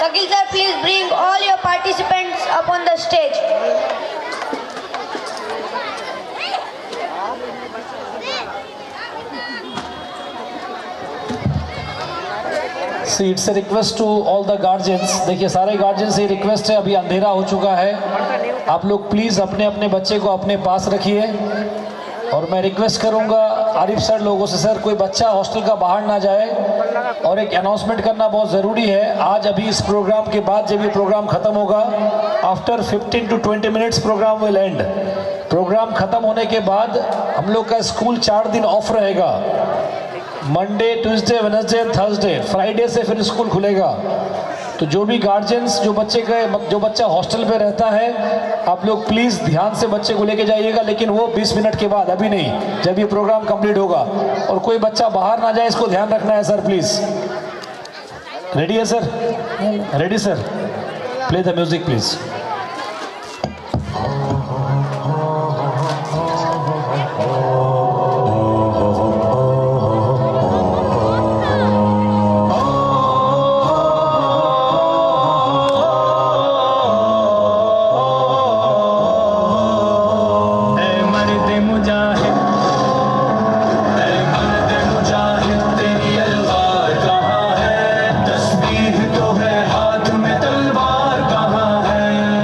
Shakil sir, please bring all your participants up on the stage. See, it's a request to all the guardians. देखिए सारे guardian से request है, अभी अंधेरा हो चुका है, आप लोग प्लीज़ अपने अपने बच्चे को अपने पास रखिए। और मैं रिक्वेस्ट करूंगा आरिफ सर लोगों से, सर कोई बच्चा हॉस्टल का बाहर ना जाए। और एक अनाउंसमेंट करना बहुत ज़रूरी है, आज अभी इस प्रोग्राम के बाद जब ये प्रोग्राम ख़त्म होगा, after 15 to 20 minutes program will end. Program ख़त्म होने के बाद हम लोग का स्कूल 4 दिन ऑफ रहेगा, Monday, Tuesday, Wednesday, Thursday. Friday से फिर स्कूल खुलेगा। तो जो भी गार्जियंस जो बच्चा हॉस्टल पे रहता है, आप लोग प्लीज़ ध्यान से बच्चे को लेके जाइएगा, लेकिन वो 20 मिनट के बाद, अभी नहीं, जब ये प्रोग्राम कंप्लीट होगा। और कोई बच्चा बाहर ना जाए, इसको ध्यान रखना है सर, प्लीज़। रेडी है sir? Ready sir? Play the music please. तस्बीह तो है हाथ में, तलवार कहाँ है?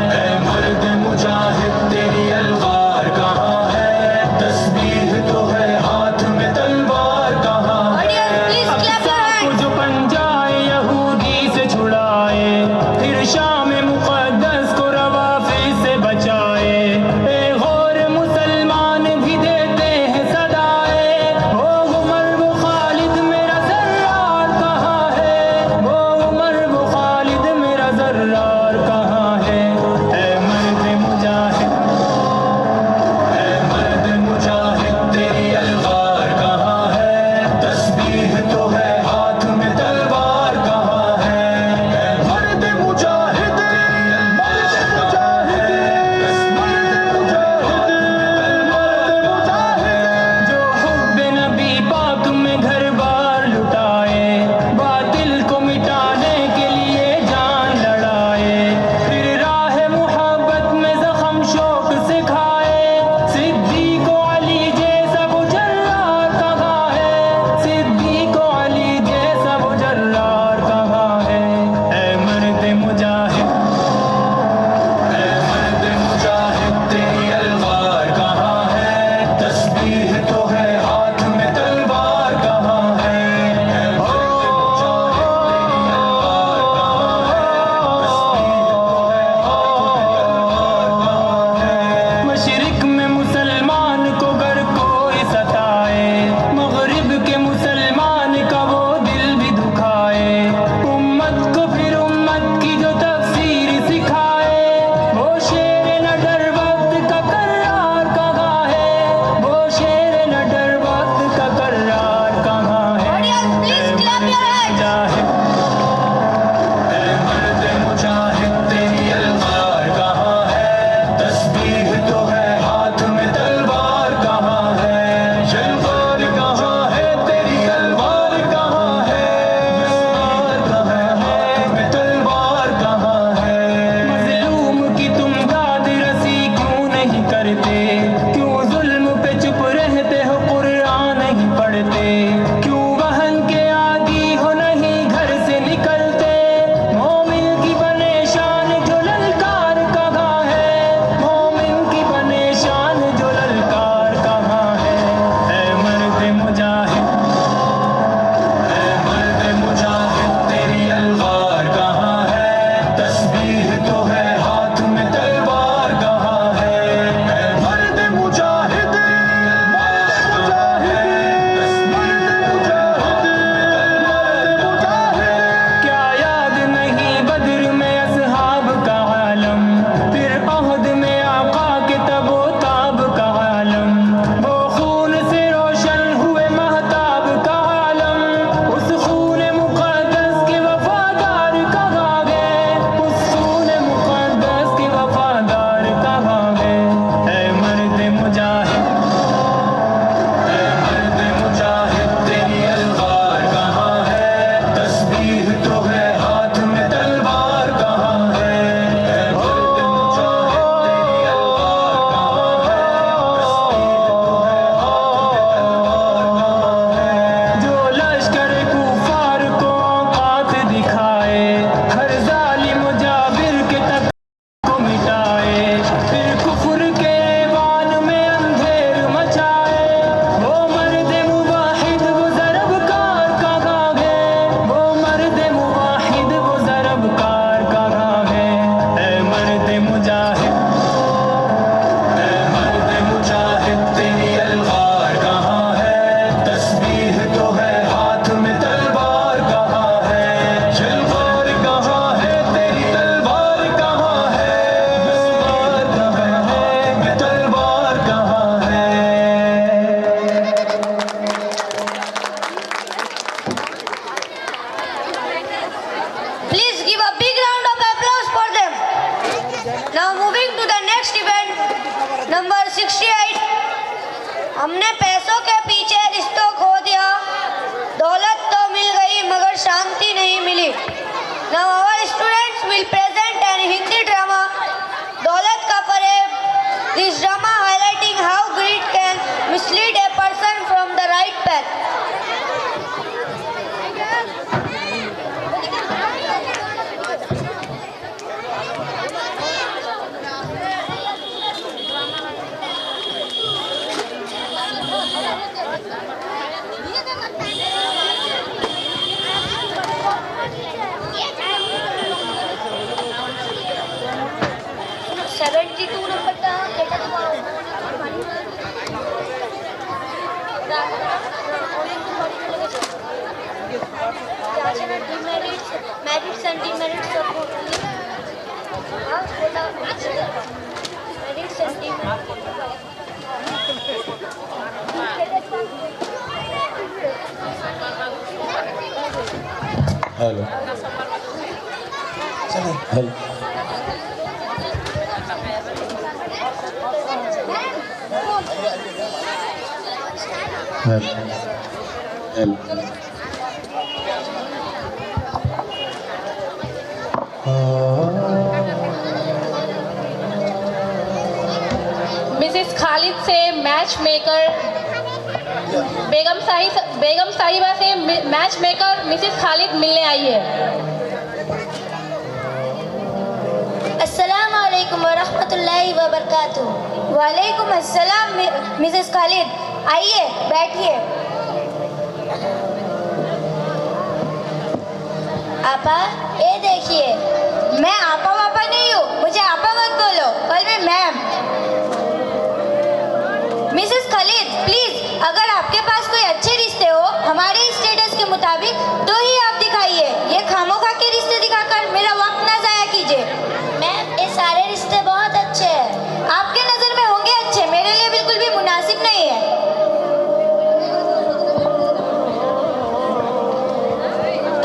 हमने पैसों के पीछे रिश्तों खो दिया, दौलत तो मिल गई मगर शांति नहीं मिली। Now our students will present an Hindi drama, Daulat Ka Fareeb. This drama highlighting how greed can mislead a person from the right path. Merits and demerits of merits and hello hello hello Mrs Khalid से match maker बेगम साहिबा से match maker Mrs Khalid मिलने आई है। अस्सलाम वालेकुम वरहमतुल्लाहि वबरकातुहू। वालेकुम अस्सलाम मिसेस खालिद, आइए बैठिए। आपा ये देखिए, मैं आपा वापा नहीं हूँ, मुझे आपा मत बोलो, कल मैं मैम। मिसेस खालिद प्लीज, अगर आपके पास कोई अच्छे रिश्ते हो हमारे स्टेटस के मुताबिक तो ही आप दिखाइए, ये खामोखा के रिश्ते दिखाकर मेरा वक्त ना जाया कीजिए। मैम ये सारे रिश्ते बहुत अच्छे हैं। आपके नज़र में होंगे अच्छे, मेरे लिए बिल्कुल भी मुनासिब नहीं है।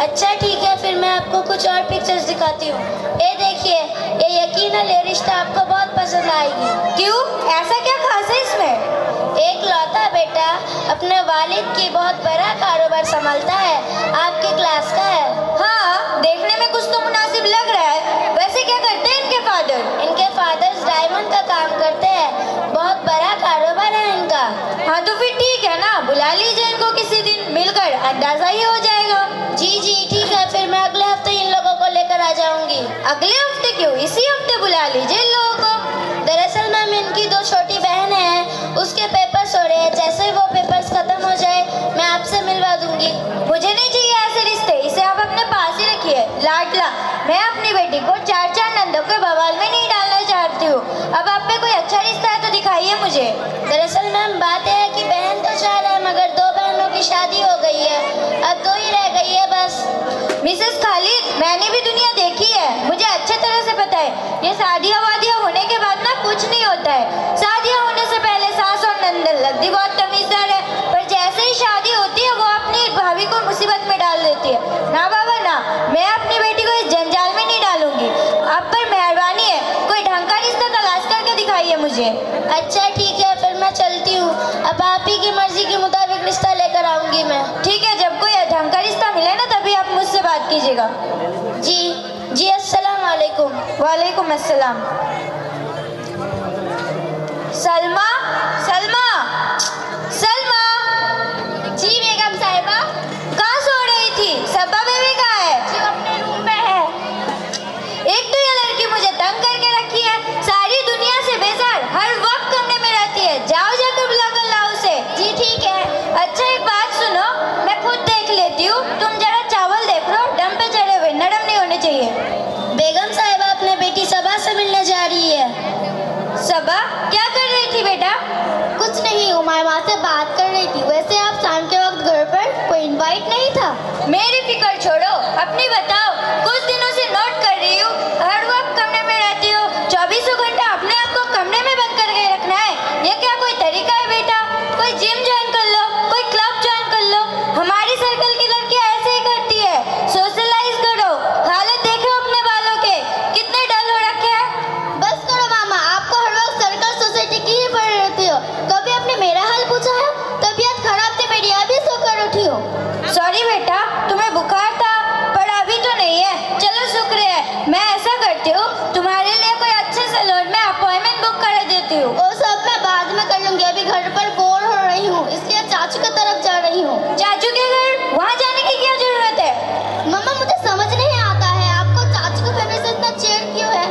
अच्छा ठीक है, फिर मैं आपको कुछ और पिक्चर्स दिखाती हूँ। ये देखिए, ये यकीनन ये रिश्ता आपको बहुत पसंद आएगी। क्यों, ऐसा क्या खास है इसमें? एक लौता बेटा अपने वालिद की बहुत बड़ा कारोबार संभालता है, आपके क्लास का है। हाँ, देखने में कुछ तो मुनासिब लग रहा है। वैसे क्या करते हैं इनके फादर? इनके फादर डायमंड का काम करते हैं, बहुत बड़ा कारोबार है इनका। हाँ तो फिर ठीक है ना, बुला लीजिए इनको किसी दिन, मिलकर अंदाजा ही हो जाएगा। जी जी ठीक है, फिर मैं अगले हफ्ते इन लोगों को लेकर आ जाऊंगी। अगले हफ्ते क्यों, इसी हफ्ते बुला लीजिए इन लोगों को। दरअसल मैम इनकी दो छोटी बहन है, उसके पेपर्स हो रहे हैं, जैसे ही वो पेपर्स खत्म हो जाए मैं आपसे मिलवा दूंगी। मुझे नहीं चाहिए ऐसे रिश्ते, इसे आप अपने पास ही रखिए, लाडला। मैं अपनी बेटी को चार चार नंदों के बवाल में नहीं डालना चाहती हूँ। अब आप पे कोई अच्छा रिश्ता है तो दिखाइए मुझे। दरअसल मैम बात यह है कि बहन तो चार है मगर दो बहनों की शादी हो गई है, अब दो ही रह गई है बस। मिसेस खालिद, मैंने भी दुनिया देखी है, मुझे अच्छे तरह से पता है ये शादियाँ वादियाँ होने के बाद ना कुछ नहीं होता है। शादियाँ होने से पहले सास और नंदन लगती बहुत तमीज़दार है, पर जैसे ही शादी होती है वो अपनी भाभी को मुसीबत में डाल देती है। ना बाबा ना, मैं अपनी बेटी को इस जंजाल में नहीं डालूंगी। आप पर मेहरबानी है, कोई ढंग का रिश्ता तलाश करके दिखाइए मुझे। अच्छा ठीक है, फिर मैं चलती हूँ, अब आप ही की मर्जी के मुताबिक रिश्ता लेकर आऊंगी मैं। ठीक है, जब कोई ढंग का रिश्ता मिले ना तभी आप मुझसे बात कीजिएगा। जी जी, अस्सलाम वालेकुम। वालेकुम अस्सलाम। सलमा सलमा सलमा। जी बेगम साहिबा। कहाँ सो रही थी? सब्बा बेबी कहाँ है? जी अपने रूम में है। एक तो ये लड़की मुझे तंग करके रखी है, सारी दुनिया से बेजार, हर वक्त कमरे में रहती है। जाओ जाकर बुला कर लाओ उसे। जी ठीक है। अच्छा एक बात सुनो, मैं खुद देख लेती हूँ, तुम जरा चावल देख लो, दम पे चढ़े हुए, नरम नहीं होने चाहिए। बेगम साहिबा अपने बेटी सबा से मिलने जा रही है। सबा क्या कर रही थी बेटा? कुछ नहीं, उमामा से बात कर रही थी। वैसे आप शाम के वक्त घर पर कोई इनवाइट नहीं था? मेरी फिक्र छोड़ो, अपनी बताओ। कुछ दिनों से नोट कर रही हूँ, हर वक्त कमरे में रहती हो, 24 घंटा अपने आप को कमरे में बंद करके रखना है, ये क्या कोई तरीका है बेटा? कोई जिम ज्वाइन कर लो, कोई क्लब ज्वाइन कर लो, हमारी सर्कल की लड़कियाँ ऐसे ही करती है। सोशलाइज करो, हालत देखो अपने बालों के, कितने डल हो रखे हैं। बस करो मामा, आपको हर वक्त सर्कल सोसाइटी की ही पड़ी रहती हो, कभी आपने मेरा हाल पूछा देती हूँ। वो सब मैं बाद में कर लूंगी, अभी घर पर बोर हो रही हूँ, इसलिए चाचू की तरफ जा रही हूँ। चाचू के घर वहाँ जाने की क्या जरूरत है? मम्मा मुझे समझ नहीं आता है, आपको चाचू की फैमिली से इतना चिढ़ क्यों है?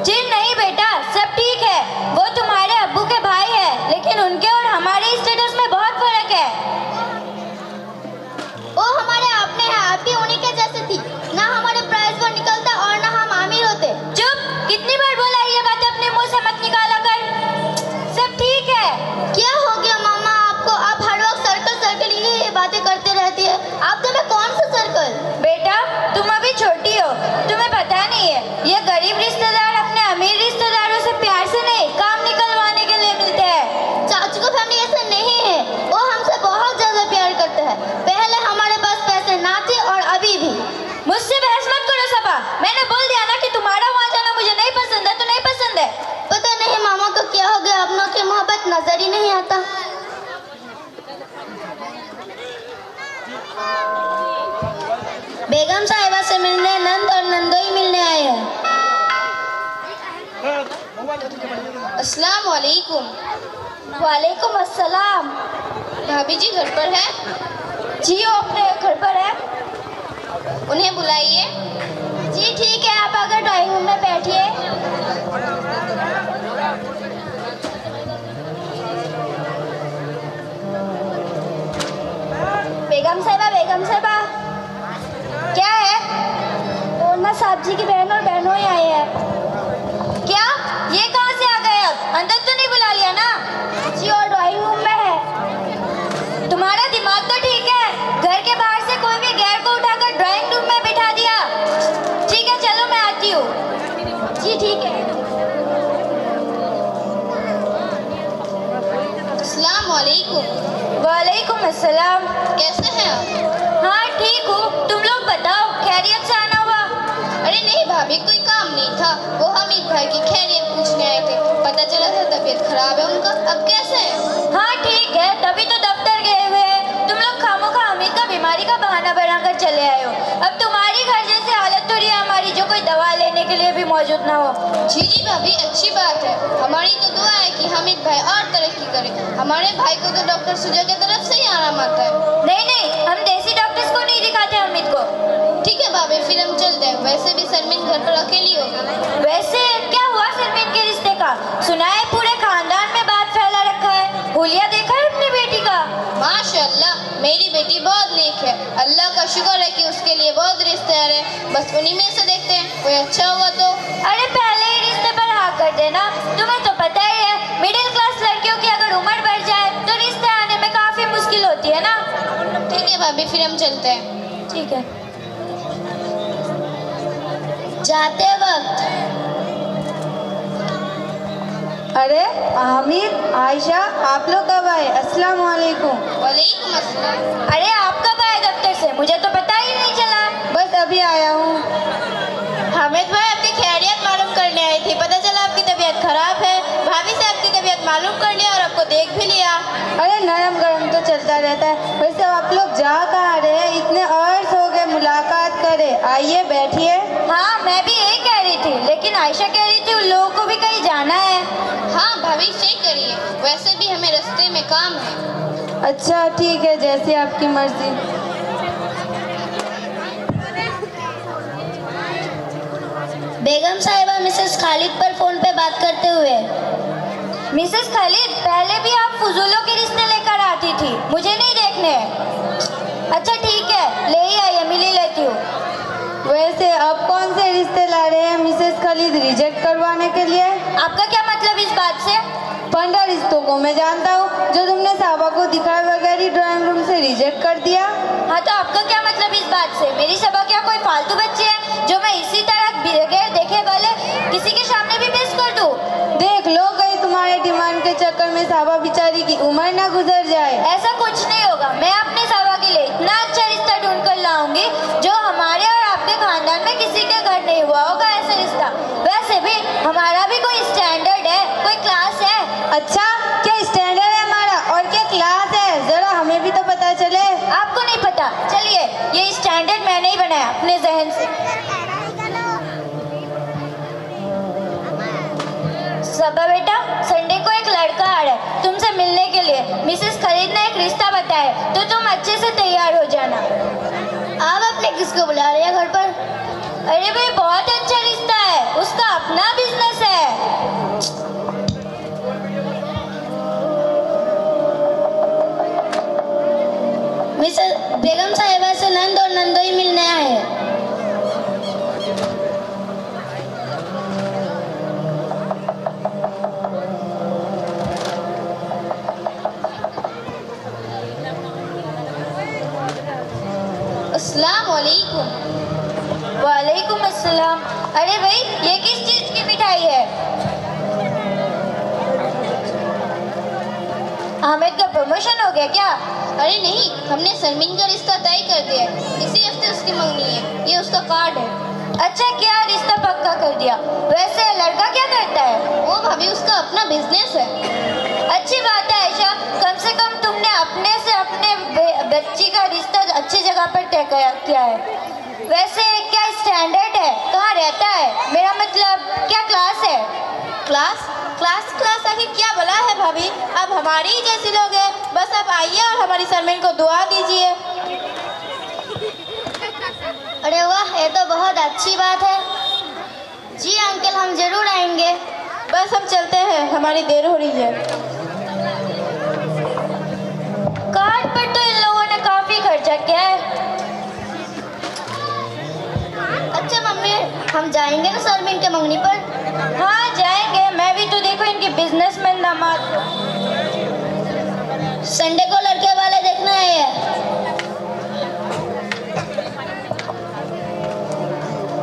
चिढ़ नहीं बेटा, सब ठीक है। वो तुम्हारे अब्बू के भाई है, लेकिन उनके और हमारे स्टेटस में बहुत फर्क है। वो हमारे अपने हैं, आप भी उन्हीं के जैसे थी। ना हमारे प्राइस वो निकलता और ना हम अमीर होते। चुप, कितनी बार बोला ये बातें अपने मुंह से मत निकाला कर। सब ठीक है। क्या हो गया मामा आपको? आप हर वक्त सर्कल सर्कल ये बातें करते रहती है। आप तुम्हें कौन सा सर्कल? बेटा तुम अभी छोटी हो, तुम्हें पता नहीं है, ये गरीब रिश्तेदार अपने अमीर रिश्तेदारों से प्यार से नहीं, काम निकलवाने के लिए मिलते हैं। चाचू की फैमिली ऐसा नहीं है, वो हमसे बहुत ज्यादा प्यार करते हैं। पहले हमारे पास पैसे ना थे और अभी भी। मुझसे बहस मत करो सबा, मैंने बोल दिया ना कि तुम्हारा वहाँ जाना मुझे नहीं पसंद है तो नहीं पसंद है। पता नहीं मामा को क्या हो गया, अपनों की मोहब्बत नजर ही नहीं आता। बेगम साहिबा से मिलने नंद और नंदोई मिलने आए हैं। अस्सलाम वालेकुम। वालेकुम अस्सलाम। भाभी जी घर पर है? जी वो अपने घर पर है। उन्हें बुलाइए। जी ठीक है, आप अगर ड्राइंग रूम में बैठिए। बेगम साहिबा क्या है? ओरमा साहब जी की बहन और बहनों ही आए हैं। क्या? ये कहाँ से आ गए? अब अंदर तो नहीं बुला लिया ना? जी और ड्राइंग रूम में है। तुम्हारा दिमाग तो ठीक है, घर के बाहर से कोई भी गैर को उठाकर ड्राइंग रूम में बिठा दिया। ठीक है चलो मैं आती हूँ। जी ठीक है। अस्सलाम वालेकुम। वालेकुम अस्सलाम। कैसे हैं आप? हाँ ठीक हूँ, तुम लोग बताओ खैरियत से आना हुआ? अरे नहीं भाभी, कोई काम नहीं था, वो हमीद भाई की खैरियत पूछने आए थे। पता चला था तबीयत खराब है उनका। अब कैसे है? हाँ ठीक है, तभी तो दफ्तर गए हुए हैं। तुम लोग खामोखा हमीद का बीमारी का बहाना बनाकर चले आए हो। अब तुम्हारी घर जैसी हालत तो रही है हमारी, जो कोई दवा लेने के लिए भी मौजूद ना हो। जी भाभी अच्छी बात है, हमारी तो दुआ है कि हमीद भाई और तरक्की करे। हमारे भाई को तो डॉक्टर सुजा की तरफ से ही आराम आता है। नहीं हम देसी डॉक्टर्स को नहीं दिखाते हमीद को। ठीक है भाभी फिर हम चलते हैं। वैसे भी शर्मीन घर पर अकेली होगी। वैसे क्या हुआ शर्मीन के रिश्ते का? सुना है पूरे खानदान में बात फैला रखा है। हुलिया देखा है अपनी बेटी का? माशाल्लाह मेरी बेटी बहुत नेक है, अल्लाह का शुक्र है कि उसके लिए बहुत रिश्ते आ रहे हैं। बस उन्हीं में से देखते हैं, कोई अच्छा हुआ तो। अरे पहले ही रिश्ते पर हाँ कर देना। तुम्हें तो पता ही है मिडिल क्लास लड़कियों की अगर उम्र बढ़ जाए तो रिश्ते आने में काफी मुश्किल होती है ना। ठीक है भाभी फिर हम चलते हैं। ठीक है। जाते वक्त अरे हामिद, आयशा, आप लोग कब आए? अस्सलाम वालेकुम। वालेकुम अस्सलाम। अरे आप कब आए दफ्तर से? मुझे तो पता ही नहीं चला। बस अभी आया हूँ। हामिद भाई आपकी खैरियत मालूम करने आई थी, पता चला आपकी तबीयत खराब है। भाभी से आपकी तबीयत मालूम कर लिया और आपको देख भी लिया। अरे नरम गरम तो चलता रहता है। वैसे आप लोग जा कहाँ रहे हैं? इतने अर्ज हो गए मुलाकात करे। आइए बैठिए। हाँ मैं भी यही कह रही थी, लेकिन आयशा कह रही थी उन लोगों को भी कहीं जाना है। हाँ भाभी सही करिए, वैसे भी हमें रास्ते में काम है। अच्छा ठीक है, जैसे आपकी मर्जी। बेगम साहिबा मिसेस खालिद पर फोन पे बात करते हुए। मिसेस खालिद पहले भी आप फजूलों के रिश्ते लेकर आती थी, मुझे नहीं देखने। अच्छा ठीक है ले ही आइए, मिल ही लेती हूँ। वैसे आप कौन से रिश्ते ला रहे हैं मिसेस खालिद रिजेक्ट करवाने के लिए? आपका क्या मतलब इस बात से? 15 रिश्तों को मैं जानता हूँ जो तुमने साहबा को दिखाए बगैर ही ड्राइंग रूम से रिजेक्ट कर दिया। हाँ तो आपका क्या मतलब इस बात से? मेरी सबा क्या कोई फालतू बच्ची है जो मैं इसी तरह बगैर देखे वाले किसी के सामने भी पेश कर दूँ? देख लो कहीं तुम्हारे डिमांड के चक्कर में साहबा बेचारी की उम्र ना गुजर जाए। ऐसा कुछ नहीं होगा, मैं अपने साहबा के लिए इतना अच्छा रिश्ता ढूंढ कर लाऊंगी जो हमारे और आपके खानदान में किसी के घर नहीं हुआ होगा ऐसा रिश्ता। वैसे भी हमारा भी कोई स्टैंडर्ड है, कोई क्लास है। अच्छा क्या स्टैंडर्ड है हमारा और क्या क्लास है? जरा हमें भी तो पता चले। आपको नहीं पता? चलिए ये स्टैंडर्ड मैंने ही बनाया अपने जहन से। सबा बेटा, संडे को एक लड़का आ रहा है तुमसे मिलने के लिए। मिसेस खालिद ने एक रिश्ता बताया है, तो तुम अच्छे से तैयार हो जाना। आप अपने किसको बुला रहे हैं घर पर? अरे भाई, बहुत अच्छा रिश्ता है, उसका अपना बिजनेस है। मिसेस बेगम साहिबा से नंद और नंदोई मिलने आए हैं। अस्सलाम वालेकुम। वालेकुम अस्सलाम। अरे भाई, ये किस चीज की मिठाई है? आमिर का प्रमोशन हो गया क्या? अरे नहीं, हमने सरमीन का रिश्ता तय कर दिया है। इसी हफ्ते उसकी मंगनी है, ये उसका कार्ड है। अच्छा, क्या रिश्ता पक्का कर दिया? वैसे लड़का क्या करता है? वो भाभी उसका अपना बिजनेस है। अच्छी बात है आयशा, कम से कम तुमने अपने से अपने बच्ची का रिश्ता अच्छी जगह पर तय किया है। वैसे क्या स्टैंडर्ड है? कहाँ रहता है? मेरा मतलब क्या क्लास है? क्लास क्लास क्लास आखिर क्या बोला है भाभी? अब हमारी ही जैसी लोग हैं, बस आप आइए और हमारी सरमीन को दुआ दीजिए। अरे वाह, ये तो बहुत अच्छी बात है। जी अंकल, हम जरूर आएंगे। बस हम चलते हैं, हमारी देर हो रही है। कार्ड पर तो इन लोगों ने काफी खर्चा किया है। अच्छा मम्मी, हम जाएंगे ना सरमीन के मंगनी पर? हाँ जाएंगे, मैं भी तो देखो इनके बिजनेसमैन दामाद को। संडे को लड़के वाले देखना है।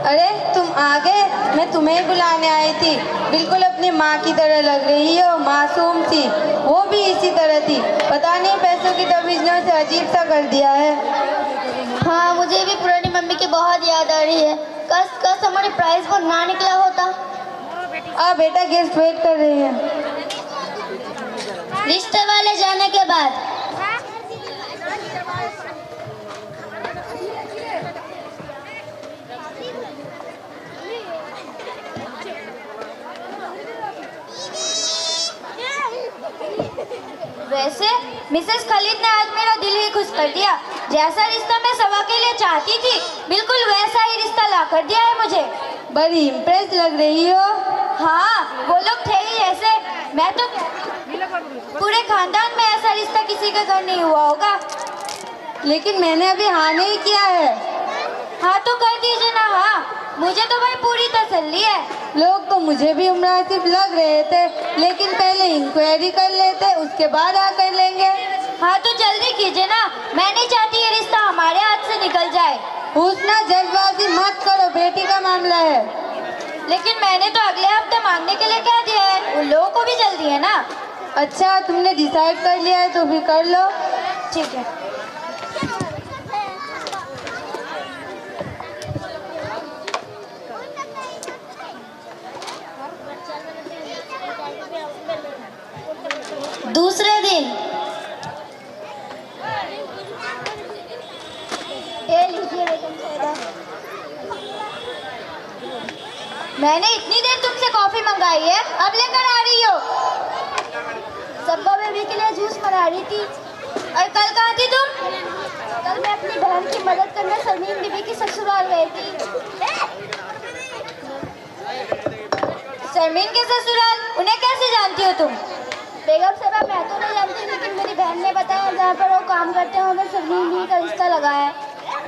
अरे तुम आ गए, मैं तुम्हें बुलाने आई थी। बिल्कुल अपनी माँ की तरह लग रही हो, मासूम सी। वो भी इसी तरह थी, पता नहीं पैसों की तमीज़ ने उसे अजीब सा कर दिया है। हाँ, मुझे भी पुरानी मम्मी की बहुत याद आ रही है। कस हमारे प्राइस पर ना निकला होता। बेटा, गेस्ट वेट कर रहे हैं। रिश्ते वाले जाने के बाद वैसे मिसेस खालिद ने आज मेरा दिल ही खुश कर दिया। जैसा रिश्ता मैं सबा के लिए चाहती थी, बिल्कुल वैसा ही रिश्ता ला कर दिया है मुझे। बड़ी इम्प्रेस लग रही हो। हाँ, वो लोग थे ही ऐसे। मैं तो पूरे खानदान में ऐसा रिश्ता किसी का घर नहीं हुआ होगा। लेकिन मैंने अभी हाँ नहीं किया है। हाँ तो कर दीजिए ना। हाँ, मुझे तो भाई पूरी तसल्ली है। लोग तो मुझे भी मुनासिब लग रहे थे, लेकिन पहले इंक्वायरी कर लेते, उसके बाद आकर लेंगे। हाँ तो जल्दी कीजिए ना, मैं नहीं चाहती ये रिश्ता हमारे हाथ से निकल जाए। उतना जल्दबाजी मत करो, बेटी का मामला है। लेकिन मैंने तो अगले हफ्ते मांगने के लिए क्या दिया है, उन लोगों को भी जल्दी है ना। अच्छा, तुमने डिसाइड कर लिया है तो फिर कर लो। ठीक है। दूसरे दिन ये लीजिए बेगम साहिबा। मैंने इतनी देर तुमसे कॉफी मंगाई है, अब लेकर आ रही हो। सब्बा बेबी के लिए जूस बना रही थी। और कल कहाँ थी तुम? कल मैं अपनी बहन की मदद करने सरमीन बीबी की ससुराल गई थी। सरमीन के ससुराल? उन्हें कैसे जानती हो तुम? बेगम साहबा, मैं तो नहीं जानती, लेकिन मेरी बहन ने बताया जहाँ पर वो काम करते हैं उन्हें सरमीन बीबी का रिश्ता लगा है।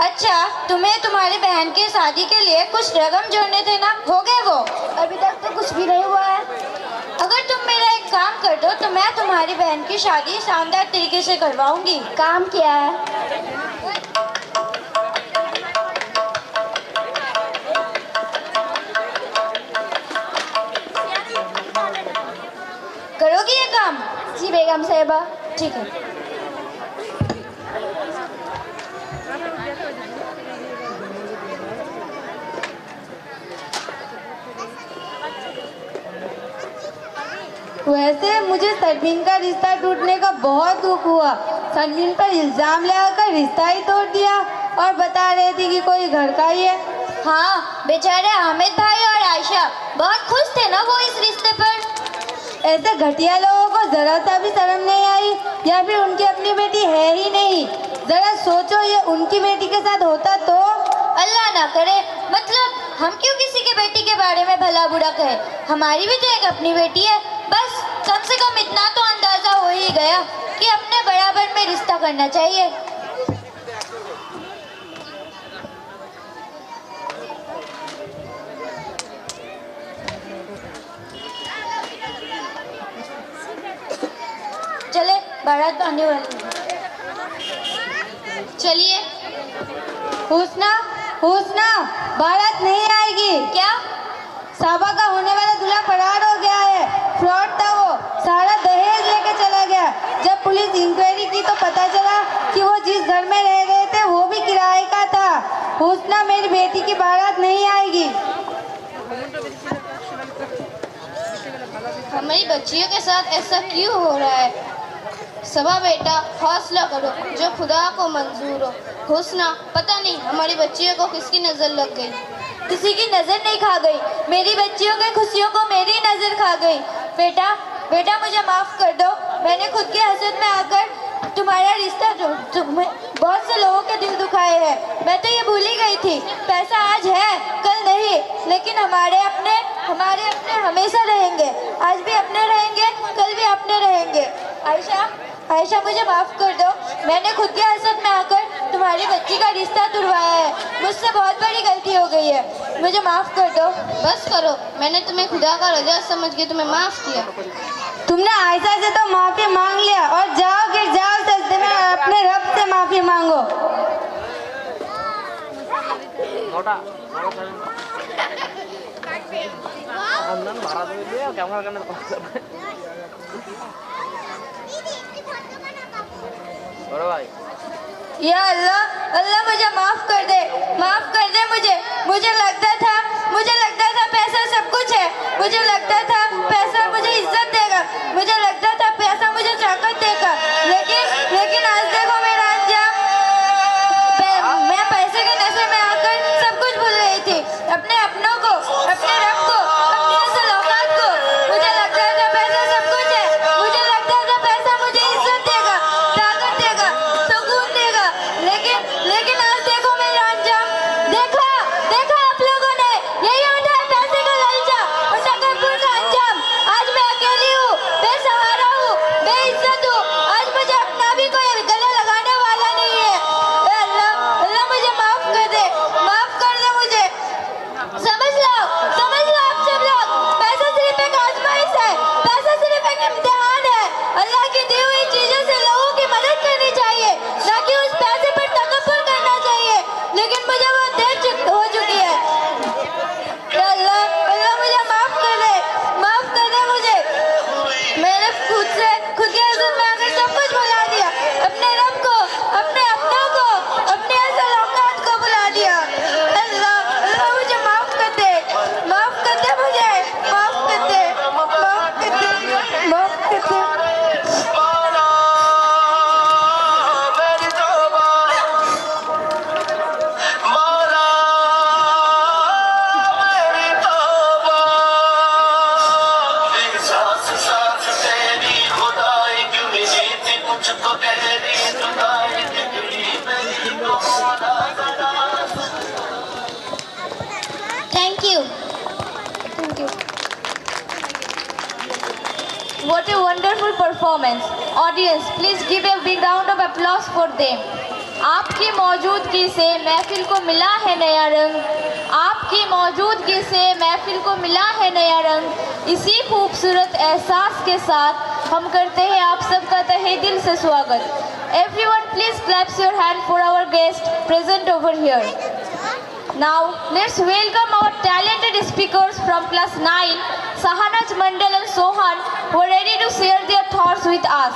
अच्छा, तुम्हें तुम्हारी बहन की शादी के लिए कुछ रकम जोड़ने थे ना, हो गए वो? अभी तक तो कुछ भी नहीं हुआ है। अगर तुम मेरा एक काम कर दो तो मैं तुम्हारी बहन की शादी शानदार तरीके से करवाऊंगी। काम क्या है? करोगी ये काम? जी बेगम साहिबा। ठीक है। वैसे मुझे सरमीन का रिश्ता टूटने का बहुत दुख हुआ। सरमीन पर इल्जाम लगाकर रिश्ता ही तोड़ दिया और बता रहे थी कि कोई घर का ही है। हाँ, बेचारे हामिद भाई और आयशा बहुत खुश थे ना वो इस रिश्ते पर। ऐसे घटिया लोगों को जरा सा भी शर्म नहीं आई, या फिर उनकी अपनी बेटी है ही नहीं। जरा सोचो, ये उनकी बेटी के साथ होता तो। अल्लाह ना करे, मतलब हम क्यों किसी की बेटी के बारे में भला बुरा कहे? हमारी भी तो एक अपनी बेटी है। बस कम से कम इतना तो अंदाजा हो ही गया कि अपने बराबर में रिश्ता करना चाहिए। चले, बारात आने वाली है। चलिए। हुस्ना, हुस्ना, बारात नहीं आएगी। क्या? साबा का होने वाला दूल्हा फरार हो गया है। फ्रॉड था वो, सारा दहेज लेके चला गया। जब पुलिस इंक्वायरी की तो पता चला कि वो जिस घर में रह रहे थे वो भी किराए का था। हुस्ना, मेरी बेटी की बारात नहीं आएगी। हमारी बच्चियों के साथ ऐसा क्यों हो रहा है? सबा बेटा, हौसला करो, जो खुदा को मंजूर हो। हुस्ना, पता नहीं हमारी बच्चियों को किसकी नज़र लग गई। किसी की नजर नहीं खा गई, मेरी बच्चियों की खुशियों को मेरी नजर खा गई। बेटा, बेटा मुझे माफ कर दो। मैंने खुद के हसद में आकर तुम्हारा रिश्ता बहुत से लोगों के दिल दुखाए हैं। मैं तो ये भूल ही गई थी। पैसा आज है, कल नहीं, लेकिन हमारे अपने हमेशा रहेंगे। आज भी अपने रहेंगे, कल भी अपने रहेंगे। आयशा, आयशा मुझे माफ कर दो। मैंने खुद के हसद में आकर तुम्हारी बच्ची का रिश्ता तुड़वाया है। मुझसे बहुत बड़ी गलती हो गई है, मुझे माफ कर दो। बस करो, मैंने तुम्हें खुदा का रजा समझ के तुम्हें माफ किया। तुमने आयशा से तो माफी मांग लिया, और जाओ गिर जाओ सजदे में अपने रब से माफी मांगो। या अल्लाह, अल्लाह मुझे माफ कर दे, माफ कर दे मुझे। मुझे लगता था पैसा सब कुछ है। मुझे लगता था पैसा मुझे इज्जत देगा, मुझे लगता था पैसा मुझे ताकत देगा। लेकिन आज देखो मेरा अंजाम। मैं पैसे के नशे में आकर सब कुछ भूल गई थी, अपने अपनों को, अपने रब को, अपनी असल औकात को। मुझे लगता था पैसा सब कुछ है, मुझे लगता था पैसा मुझे इज्जत देगा, ताकत देगा, सुकून देगा। लेकिन आज देखो मेरा अंजाम। देखा आप लोगों ने, यही होता है पैसे का लालचा और तकब्बुर का अंजाम। आज मैं अकेली हूँ, बेसहारा हूँ, बेइज्जत हूँ। आज मुझे अपना भी कोई गले लगाने वाला नहीं है। ए अल्लाह, अल्लाह मुझे माफ कर दे मुझे। समझ लो आप सब लोग, पैसा सिर्फ एक आजमाइश है, पैसा सिर्फ एक इम्तिहान है। अल्लाह की दी हुई चीजों से लोगों की मदद करनी चाहिए, ना कि उस पैसे पर तकब्बुर करना चाहिए। लेकिन मुझे वो देर हो चुकी है। अल्लाह, अल्लाह मुझे माफ कर दे मुझे। मैंने खुद के हज़म में आकर सब कुछ भुला दिया, अपने रब को, अपने अपनों को, अपने असल औकात को भुला दिया। अल्लाह, अल्लाह मुझे माफ कर दे मुझे, माफ कर दे, माफ कर दे। Thank you. What a wonderful performance. Audience, please give a big round of applause for them. आपकी मौजूदगी से महफिल को मिला है नया रंग। आपकी मौजूदगी से महफिल को मिला है नया रंग। इसी खूबसूरत एहसास के साथ हम करते हैं आप सबका तहे दिल से स्वागत। Everyone, please clap your hand for our guest present over here. Now, let's welcome our talented speakers from class 9, Sahanaz Mandal and Sohan, who are ready to share their thoughts with us.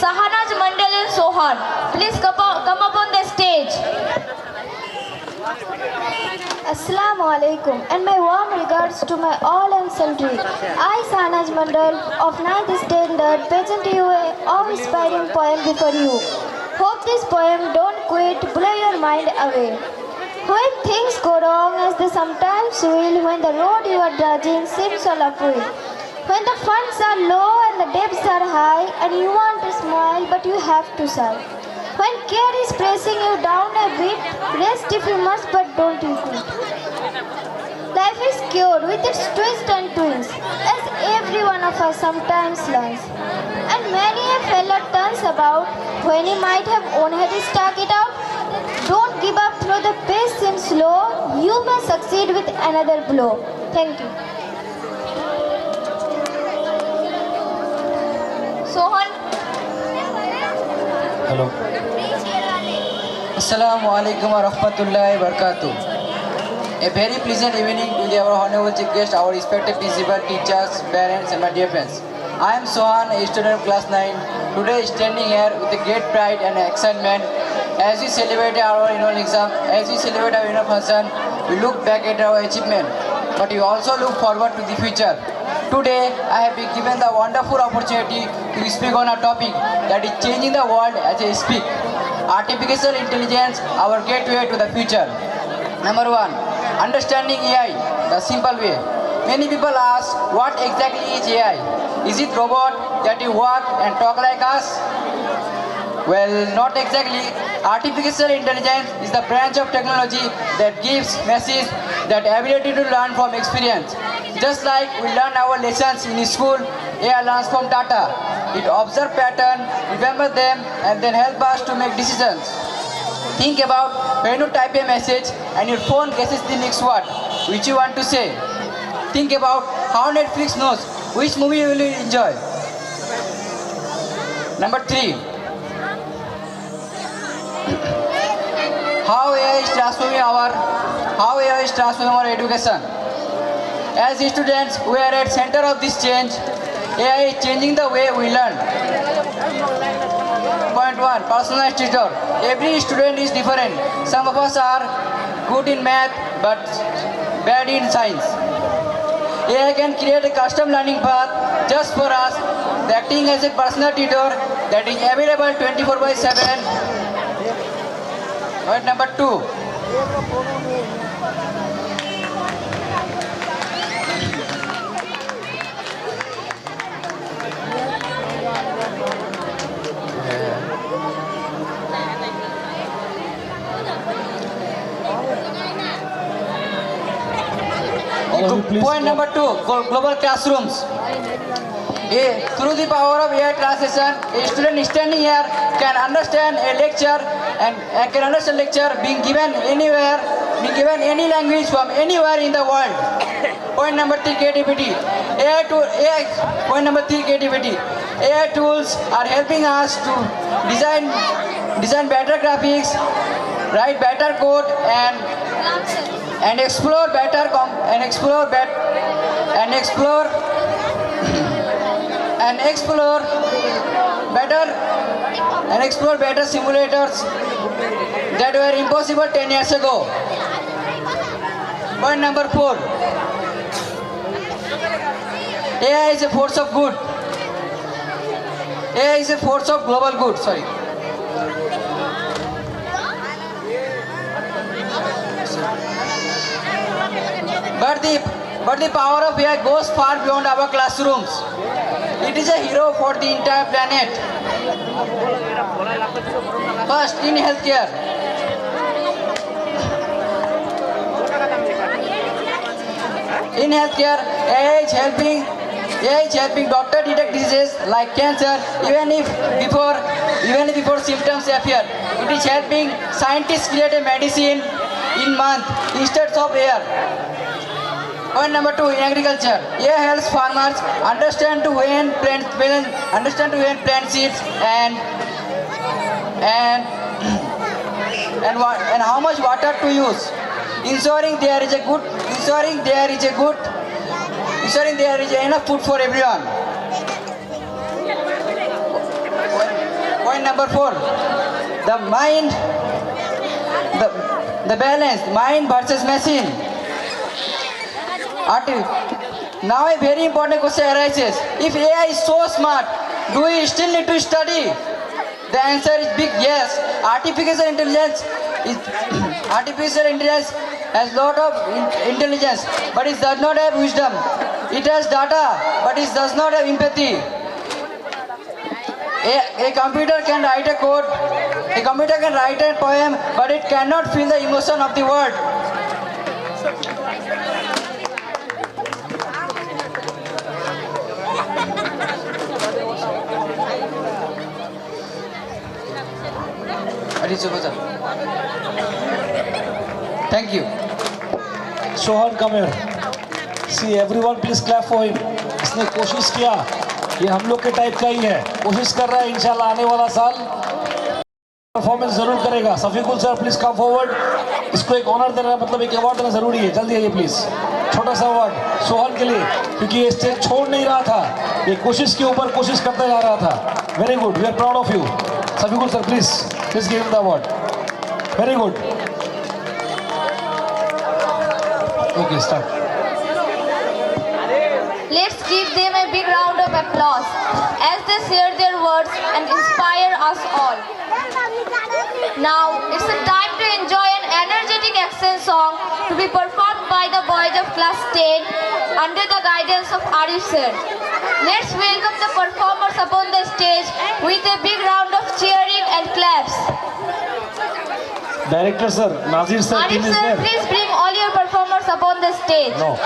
Sahanaz Mandal and Sohan, please come up on the stage. Assalamu alaikum and my warm regards to my all and sundry. I, Sahanaz Mandal of 9th standard, present you a awe-inspiring poem before you. Hope this poem don't quit, blow your mind away. When things go wrong as they sometimes will, when the road you are trudging seems all uphill, When the funds are low and the debts are high and you want to smile but you have to sigh. When care is pressing you down a bit, rest if you must but don't you quit. Life is cured with its twists and twins, as every one of us sometimes learns. And many a fella turns about when he might have only had his target out. Don't give up though the pace seems slow, you may succeed with another blow. Thank you. Sohan. Hello Assalamu alaikum wa rahmatullahi wa barakatuh. A very pleasant evening to our honorable chief guest, our respected principal, teachers, parents and my dear friends. I am Sohan, a student of class 9. Today standing here with a great pride and excitement as we celebrate our annual exam, as we celebrate our annual function, we look back at our achievement, but we also look forward to the future. Today, I have been given the wonderful opportunity to speak on a topic that is changing the world as I speak. Artificial intelligence, our gateway to the future. Number 1, understanding AI, the simple way. Many people ask, what exactly is AI? Is it robot that will walk and talk like us? Well, not exactly. Artificial intelligence is the branch of technology that gives machines that ability to learn from experience. Just like we learn our lessons in school, AI learns from data. It observes patterns, remembers them, and then helps us to make decisions. Think about when you type a message and your phone guesses the next word which you want to say. Think about how Netflix knows which movie you will enjoy. Number 3. How AI is transforming our education. As students, we are at center of this change. AI is changing the way we learn. Point 1. Personalized tutor. Every student is different. Some of us are good in math but bad in science. AI can create a custom learning path just for us, acting as a personal tutor that is available 24/7. Point number 2. Point number 2, global classrooms. Through the power of AI translation, a student standing here can understand a lecture and can understand lecture being given anywhere, being given any language from anywhere in the world. Point number 3, creativity. Point number 3, creativity. AI tools are helping us to design better graphics, write better code, and explore better simulators that were impossible 10 years ago. Point number 4. AI is a force of good. AI is a force of global good. Sorry. But the power of AI goes far beyond our classrooms. It is a hero for the entire planet. First, in healthcare. AI is helping doctor detect diseases like cancer even before symptoms appear. It is helping scientists create a medicine in months instead of year. Point number 2, in agriculture, AI helps farmers understand when plant seeds and how much water to use, ensuring there is enough food for everyone. Point number 4, the balance, mind versus machine. Now a very important question arises. If AI is so smart, do we still need to study? The answer is big yes. Artificial intelligence has lot of intelligence, but it does not have wisdom. It has data, but it does not have empathy. A computer can write a code, a computer can write a poem, but it cannot feel the emotion of the word. Thank you. Sohan come here. See everyone please clap for him. इसने कोशिश किया, ये हम लोग के type का ही है, कोशिश कर रहा है, इंशाल्लाह आने वाला साल परफॉर्मेंस जरूर करेगा. सफीकुल सर प्लीज कम फॉरवर्ड. इसको एक ऑनर देना, मतलब एक अवार्ड देना जरूरी है. जल्दी आइए प्लीज, छोटा सा अवार्ड सोहन के लिए, क्योंकि ये स्टेज छोड़ नहीं रहा था, ये कोशिश के ऊपर कोशिश करते जा रहा था. Very good, we are proud of you. Safikul sir please give him the award. Very good. Okay start. Let's give them a big round of applause as they share their words and inspire us all. Now it's a time to enjoy an energetic action song to be performed by the boys of class 10 under the guidance of Arif sir. Let's welcome the performers upon the stage with a big round of cheering and claps. Director sir, Nazir sir, Arif team is sir, there. please bring all your performers upon the stage. No.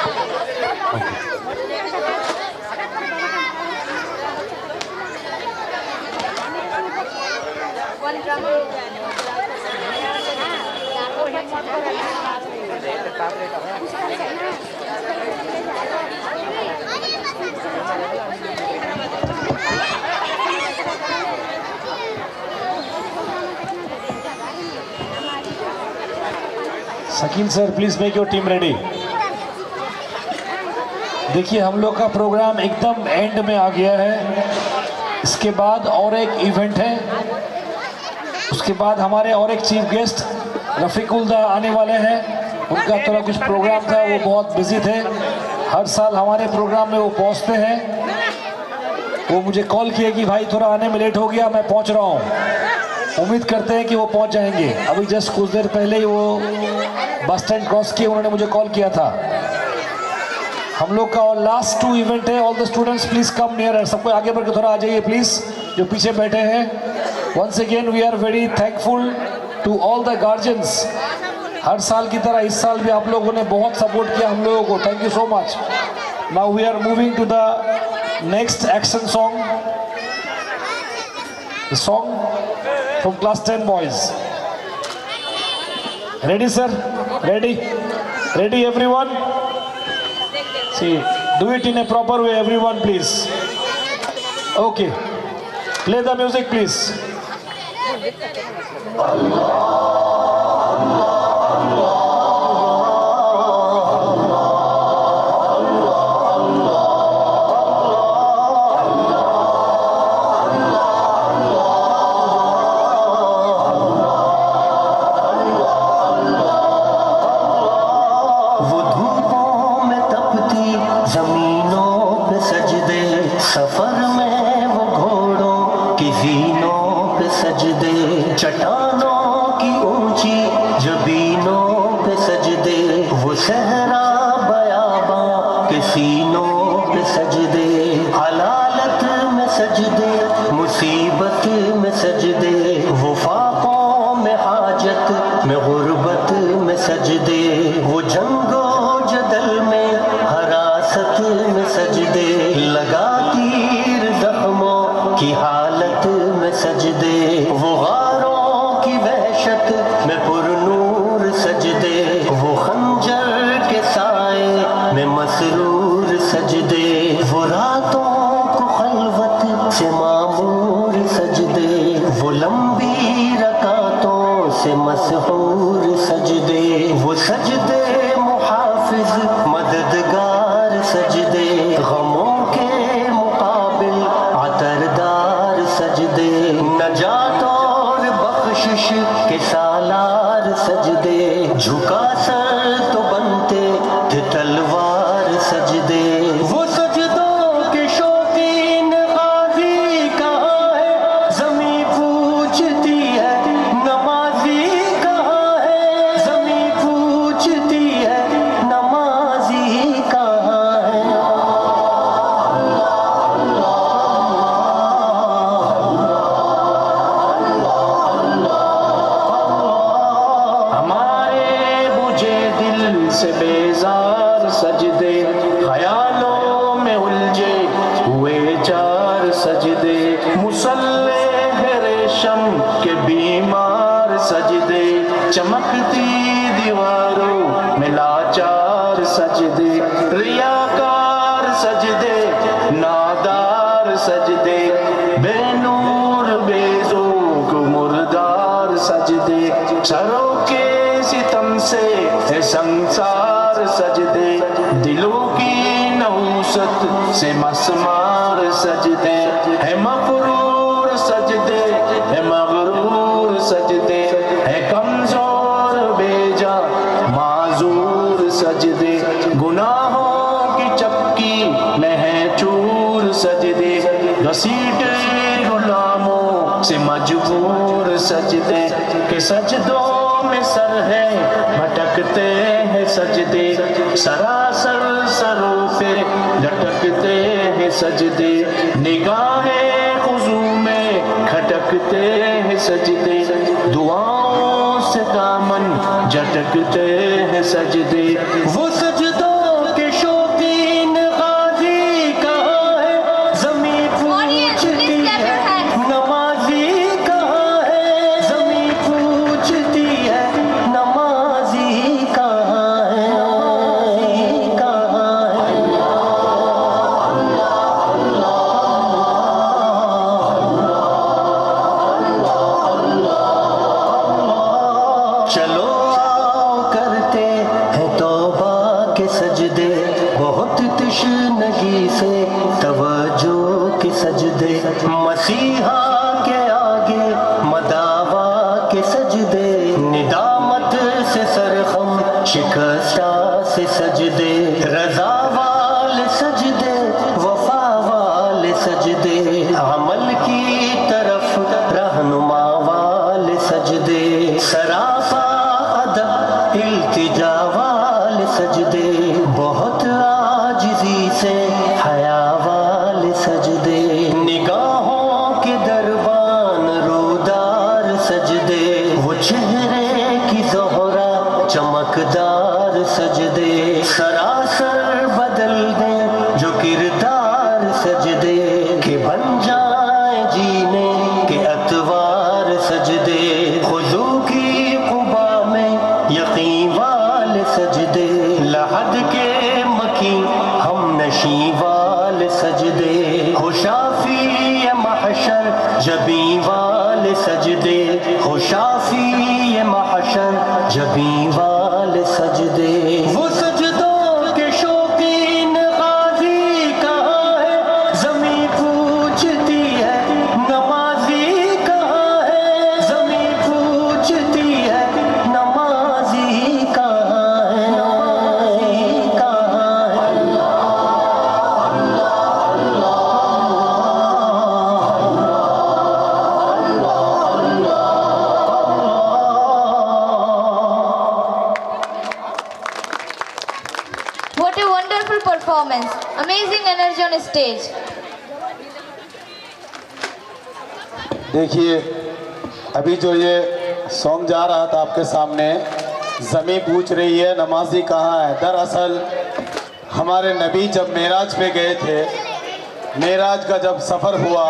Shakeel sir please make your team ready. देखिए हम लोग का programme एकदम and में आ गया है. इसके बाद और एक इवेंट है, उसके बाद हमारे और एक चीफ गेस्ट रफीकुल्दा आने वाले हैं. उनका थोड़ा कुछ प्रोग्राम था, वो बहुत बिजी थे. हर साल हमारे प्रोग्राम में वो पहुंचते हैं. वो मुझे कॉल किए कि भाई थोड़ा आने में लेट हो गया, मैं पहुंच रहा हूं. उम्मीद करते हैं कि वो पहुंच जाएंगे. अभी जस्ट कुछ देर पहले ही वो बस स्टैंड क्रॉस किए, उन्होंने मुझे कॉल किया था. हम लोग का और लास्ट 2 इवेंट है. All the students please come near. सबको आगे बढ़ के थोड़ा आ जाइए प्लीज, जो पीछे बैठे हैं. Once again we are very thankful to all the guardians. हर साल की तरह इस साल भी आप लोगों ने बहुत सपोर्ट किया हम लोगों को. Thank you so much. Now we are moving to the next action song, the song from class 10 boys. Ready sir? Ready? Ready everyone? See, do it in a proper way, everyone, please. Okay, play the music, please. सजदे, चमकती दीवारों में लाचार सजदे, रियाकार सजदे, नादार सजदे, बेनूर बेज़ोक मुर्दार सजदे, सरों के सितम से है संसार सजदे, दिलों की नहुसत से मसमार सजदे, है मफरूर सजदे, है मगरूर सजदे, है कमजोर बेजा माजूर सजदे, गुनाहों की चक्की में है चूर सजदे, घसीटे गुलामों से मजबूर सजदे, के सजदों में सर है भटकते हैं सजदे, सरासर सरों पे लटकते हैं सजदे, निगाहें खुजू में खटकते हैं सजदे, दुआओं से दामन झटकते हैं सजदे। वो सजदों के शौकीन गाजी कहाँ है, ज़मीं पूछती है नमाजी कहाँ है, ज़मीं पूछती है नमाजी कहाँ है, कहाँ है। चलो आओ करते हैं तौबा के सजदे, बहुत तशनगी से तवज्जो के सजदे, मसीहा के आगे मदावा के सजदे, निदामत से सरखम शिकस्ता से सजदे, रजा वाले सजदे, वफा वाले सजदे, अमल की तरफ रहनुमा वाले सजदे, सराफा अदब इल्तिजा वाले सजदे, बहुत आजिज़ी से हया वाले सजदे, निगाहों के दरबान रूदार सजदे, वो चेहरे की ज़ोहरा चमकदार सजदे, सरासर बदल दें जो किरदार सजदे, के बन जाए जीने के अतवार सजदे, खुजू की कुबा में यकीन वाले सजदे, लहद के मकी हम नशी वाले सजदे, खुशाफी महशर जबी वाले सजदे, खुशाफी महशर जबी वाले सजदे। वो सजदों के शौकीन गाजी कहाँ है, ज़मीं पूछती है नमाजी कहाँ है, ज़मीं पूछती है नमाजी कहाँ है, कहाँ है। What a wonderful performance. Amazing energy on stage. देखिए अभी जो ये सॉन्ग जा रहा था आपके सामने, ज़मीं पूछ रही है नमाजी कहाँ है, दरअसल हमारे नबी जब मेराज पे गए थे, मेराज का जब सफ़र हुआ,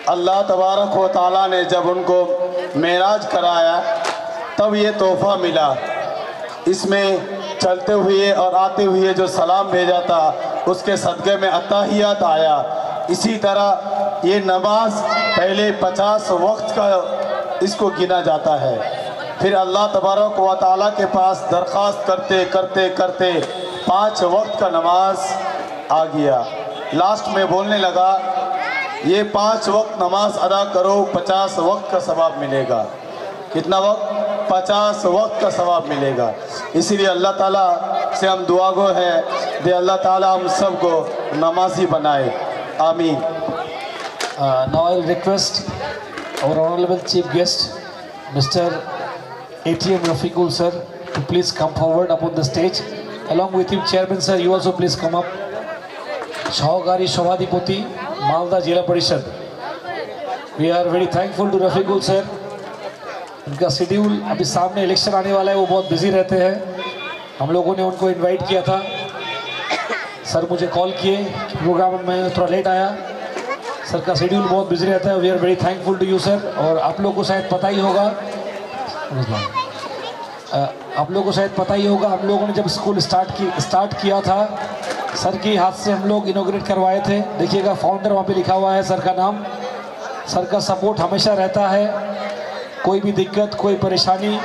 अल्लाह तबारक व तआला ने जब उनको मेराज कराया तब ये तोहफ़ा मिला। इसमें चलते हुए और आते हुए जो सलाम भेजा था उसके सदक़े में अत्ताहियात आया। इसी तरह ये नमाज पहले 50 वक्त का इसको गिना जाता है, फिर अल्लाह तबारक व तआला के पास दरख्वास्त करते करते करते 5 वक्त का नमाज आ गया। लास्ट में बोलने लगा ये 5 वक्त नमाज अदा करो 50 वक्त का सवाब मिलेगा। कितना वक्त? 50 वक्त का सवाब मिलेगा। इसीलिए अल्लाह ताला से हम दुआ गो है दे अल्लाह ताला हम सबको नमाजी बनाए, आमीन। Now I'll request our honorable chief guest, Mr. ATM Rafiqul sir, to please come forward upon the stage. Along with him, Chairman sir, you also please come up. Shahagari Shavadipoti, Malda Jila Parishad. We are very thankful to Rafiqul sir. उनका schedule अभी सामने election आने वाला है, वो बहुत busy रहते हैं। हम लोगों ने उनको इनवाइट किया था, सर मुझे कॉल किए, प्रोग्राम में थोड़ा लेट आया। सर का शेड्यूल बहुत बिजी रहता है. We are very thankful to you sir. और आप लोग को शायद पता ही होगा, आप लोगों को शायद पता ही होगा, हम लोगों ने जब स्कूल स्टार्ट किया था, सर के हाथ से हम लोग इनॉग्रेट करवाए थे. देखिएगा फाउंडर वहाँ पे लिखा हुआ है, सर का नाम. सर का सपोर्ट हमेशा रहता है. कोई भी दिक्कत, कोई परेशानी,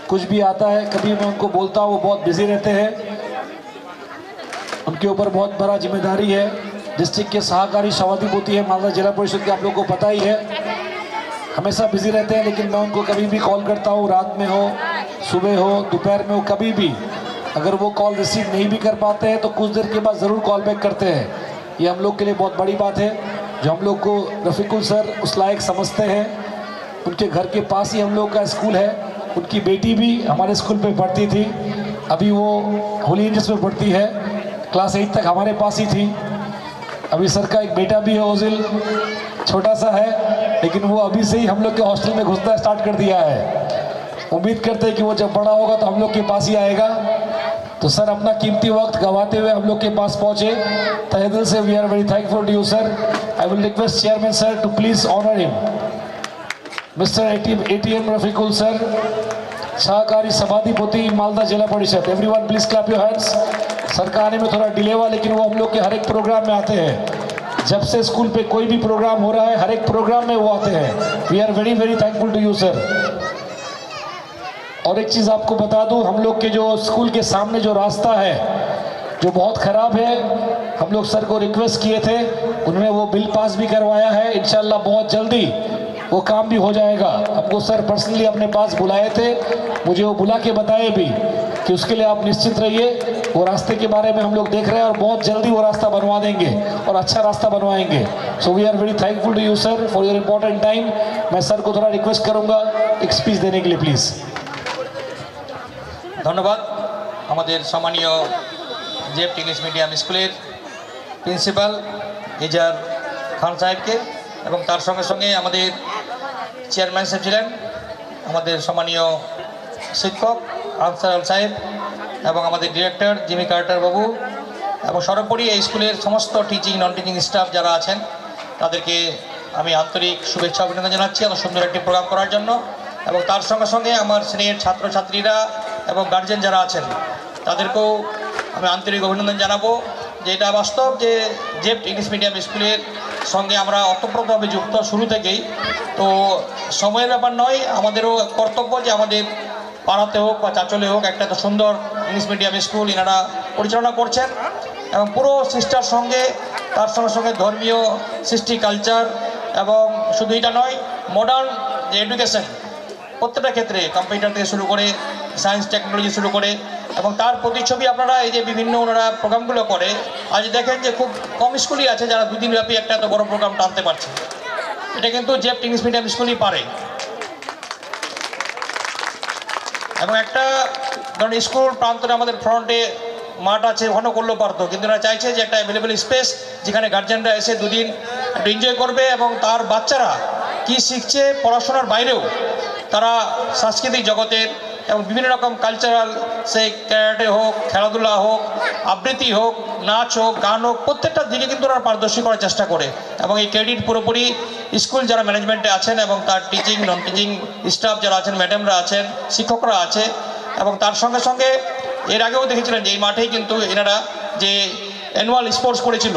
कुछ भी आता है, कभी मैं उनको बोलता हूँ, वो बहुत बिजी रहते हैं. उनके ऊपर बहुत बड़ा जिम्मेदारी है. डिस्ट्रिक्ट के सहकारी सभापति है मालदा जिला परिषद के, आप लोगों को पता ही है, हमेशा बिजी रहते हैं. लेकिन मैं उनको कभी भी कॉल करता हूँ, रात में हो, सुबह हो, दोपहर में हो, कभी भी अगर वो कॉल रिसीव नहीं भी कर पाते हैं तो कुछ देर के बाद ज़रूर कॉल बैक करते हैं. ये हम लोग के लिए बहुत बड़ी बात है, जो हम लोग को रफ़ीकुल सर उस लायक समझते हैं. उनके घर के पास ही हम लोग का स्कूल है. उनकी बेटी भी हमारे स्कूल पे पढ़ती थी, अभी वो होली एंजल्स में पढ़ती है, क्लास 8 तक हमारे पास ही थी. अभी सर का एक बेटा भी है, ओजिल, छोटा सा है, लेकिन वो अभी से ही हम लोग के हॉस्टल में घुसना स्टार्ट कर दिया है. उम्मीद करते हैं कि वो जब बड़ा होगा तो हम लोग के पास ही आएगा. तो सर अपना कीमती वक्त गंवाते हुए हम लोग के पास पहुँचे. तहे दिल से we are very thankful to you sir. I will request chairman sir to please honour him. Mister ATM Rafikul sir, सहकारी सभापति मालदा जिला परिषद. Everyone please clap your hands. Sir का आने में थोड़ा डिले हुआ, लेकिन वो हम लोग के हर एक प्रोग्राम में आते हैं. जब से स्कूल पे कोई भी प्रोग्राम हो रहा है, हर एक प्रोग्राम में वो आते हैं. We are very very thankful to you sir. और एक चीज़ आपको बता दूं, हम लोग के जो स्कूल के सामने जो रास्ता है जो बहुत ख़राब है, हम लोग सर को रिक्वेस्ट किए थे, उन्होंने वो बिल पास भी करवाया है. इंशाल्लाह बहुत जल्दी वो काम भी हो जाएगा. हमको सर पर्सनली अपने पास बुलाए थे, मुझे वो बुला के बताए भी कि उसके लिए आप निश्चिंत रहिए, वो रास्ते के बारे में हम लोग देख रहे हैं और बहुत जल्दी वो रास्ता बनवा देंगे और अच्छा रास्ता बनवाएंगे. So we are very thankful to you sir for your important time. मैं सर को थोड़ा रिक्वेस्ट करूँगा एक स्पीच देने के लिए प्लीज़. ধন্যবাদ আমাদের সম্মানীয় জেপট ইংলিশ মিডিয়াম স্কুলের প্রিন্সিপাল ইজার খান সাহেবকে, এবং তার সঙ্গে সঙ্গে আমাদের চেয়ারম্যান সাহেব ছিলেন, আমাদের সম্মানীয় শিক্ষক আনসার আল সাহেব, এবং আমাদের ডিরেক্টর জিমি কার্টার বাবু, এবং সর্বোপরি এই স্কুলের সমস্ত টিচিং নন টিচিং স্টাফ যারা আছেন তাদেরকে আমি আন্তরিক শুভেচ্ছা অভিনন্দন জানাচ্ছি এত সুন্দর একটি প্রোগ্রাম করার জন্য। এবং তার সঙ্গে সঙ্গে আমার স্নেহের ছাত্রছাত্রীরা এবং গার্জেন যারা আছেন তাদেরকেও আমি আন্তরিক অভিনন্দন জানাবো যে এটা বাস্তব যে জেপট ইংলিশ মিডিয়াম স্কুলের সঙ্গে আমরা অতপ্রতভাবে যুক্ত শুরু থেকেই। তো সময়ের ব্যাপার নয়, আমাদেরও কর্তব্য যে আমাদের পাড়াতে হোক বা চাঁচলে হোক একটা তো সুন্দর ইংলিশ মিডিয়াম স্কুল এনারা পরিচালনা করছেন, এবং পুরো সিস্টার সঙ্গে তার সঙ্গে সঙ্গে ধর্মীয় সৃষ্টি কালচার, এবং শুধু এটা নয় মডার্ন যে এডুকেশন প্রত্যেকটা ক্ষেত্রে কম্পিউটার থেকে শুরু করে সায়েন্স টেকনোলজি শুরু করে, এবং তার প্রতিচ্ছবি আপনারা এই যে বিভিন্ন ওনারা প্রোগ্রামগুলো করে আজ দেখেন যে খুব কম স্কুলই আছে যারা দুদিন ব্যাপী একটা এত বড় প্রোগ্রাম টানতে পারছে। এটা কিন্তু জেপট ইংলিশ মিডিয়াম স্কুলই পারে। এবং একটা ধরুন স্কুল প্রান্তরে আমাদের ফ্রন্টে মাঠ আছে, ওখানেও করলেও পারতো, কিন্তু ওরা চাইছে যে একটা অ্যাভেলেবেল স্পেস যেখানে গার্জেনরা এসে দুদিন একটু এনজয় করবে, এবং তার বাচ্চারা কি শিখছে পড়াশোনার বাইরেও তারা সাংস্কৃতিক জগতের এবং বিভিন্ন রকম কালচারাল, সে ক্যারাটে হোক, খেলাধুলা হোক, আবৃত্তি হোক, নাচ হোক, গান হোক, প্রত্যেকটা দিকে কিন্তু ওরা পারদর্শী করার চেষ্টা করে। এবং এই ক্রেডিট পুরোপুরি স্কুল যারা ম্যানেজমেন্টে আছেন এবং তার টিচিং নন টিচিং স্টাফ যারা আছেন, ম্যাডামরা আছেন, শিক্ষকরা আছে। এবং তার সঙ্গে সঙ্গে এর আগেও দেখেছিলেন যে এই মাঠেই কিন্তু এনারা যে অ্যানুয়াল স্পোর্টস করেছিল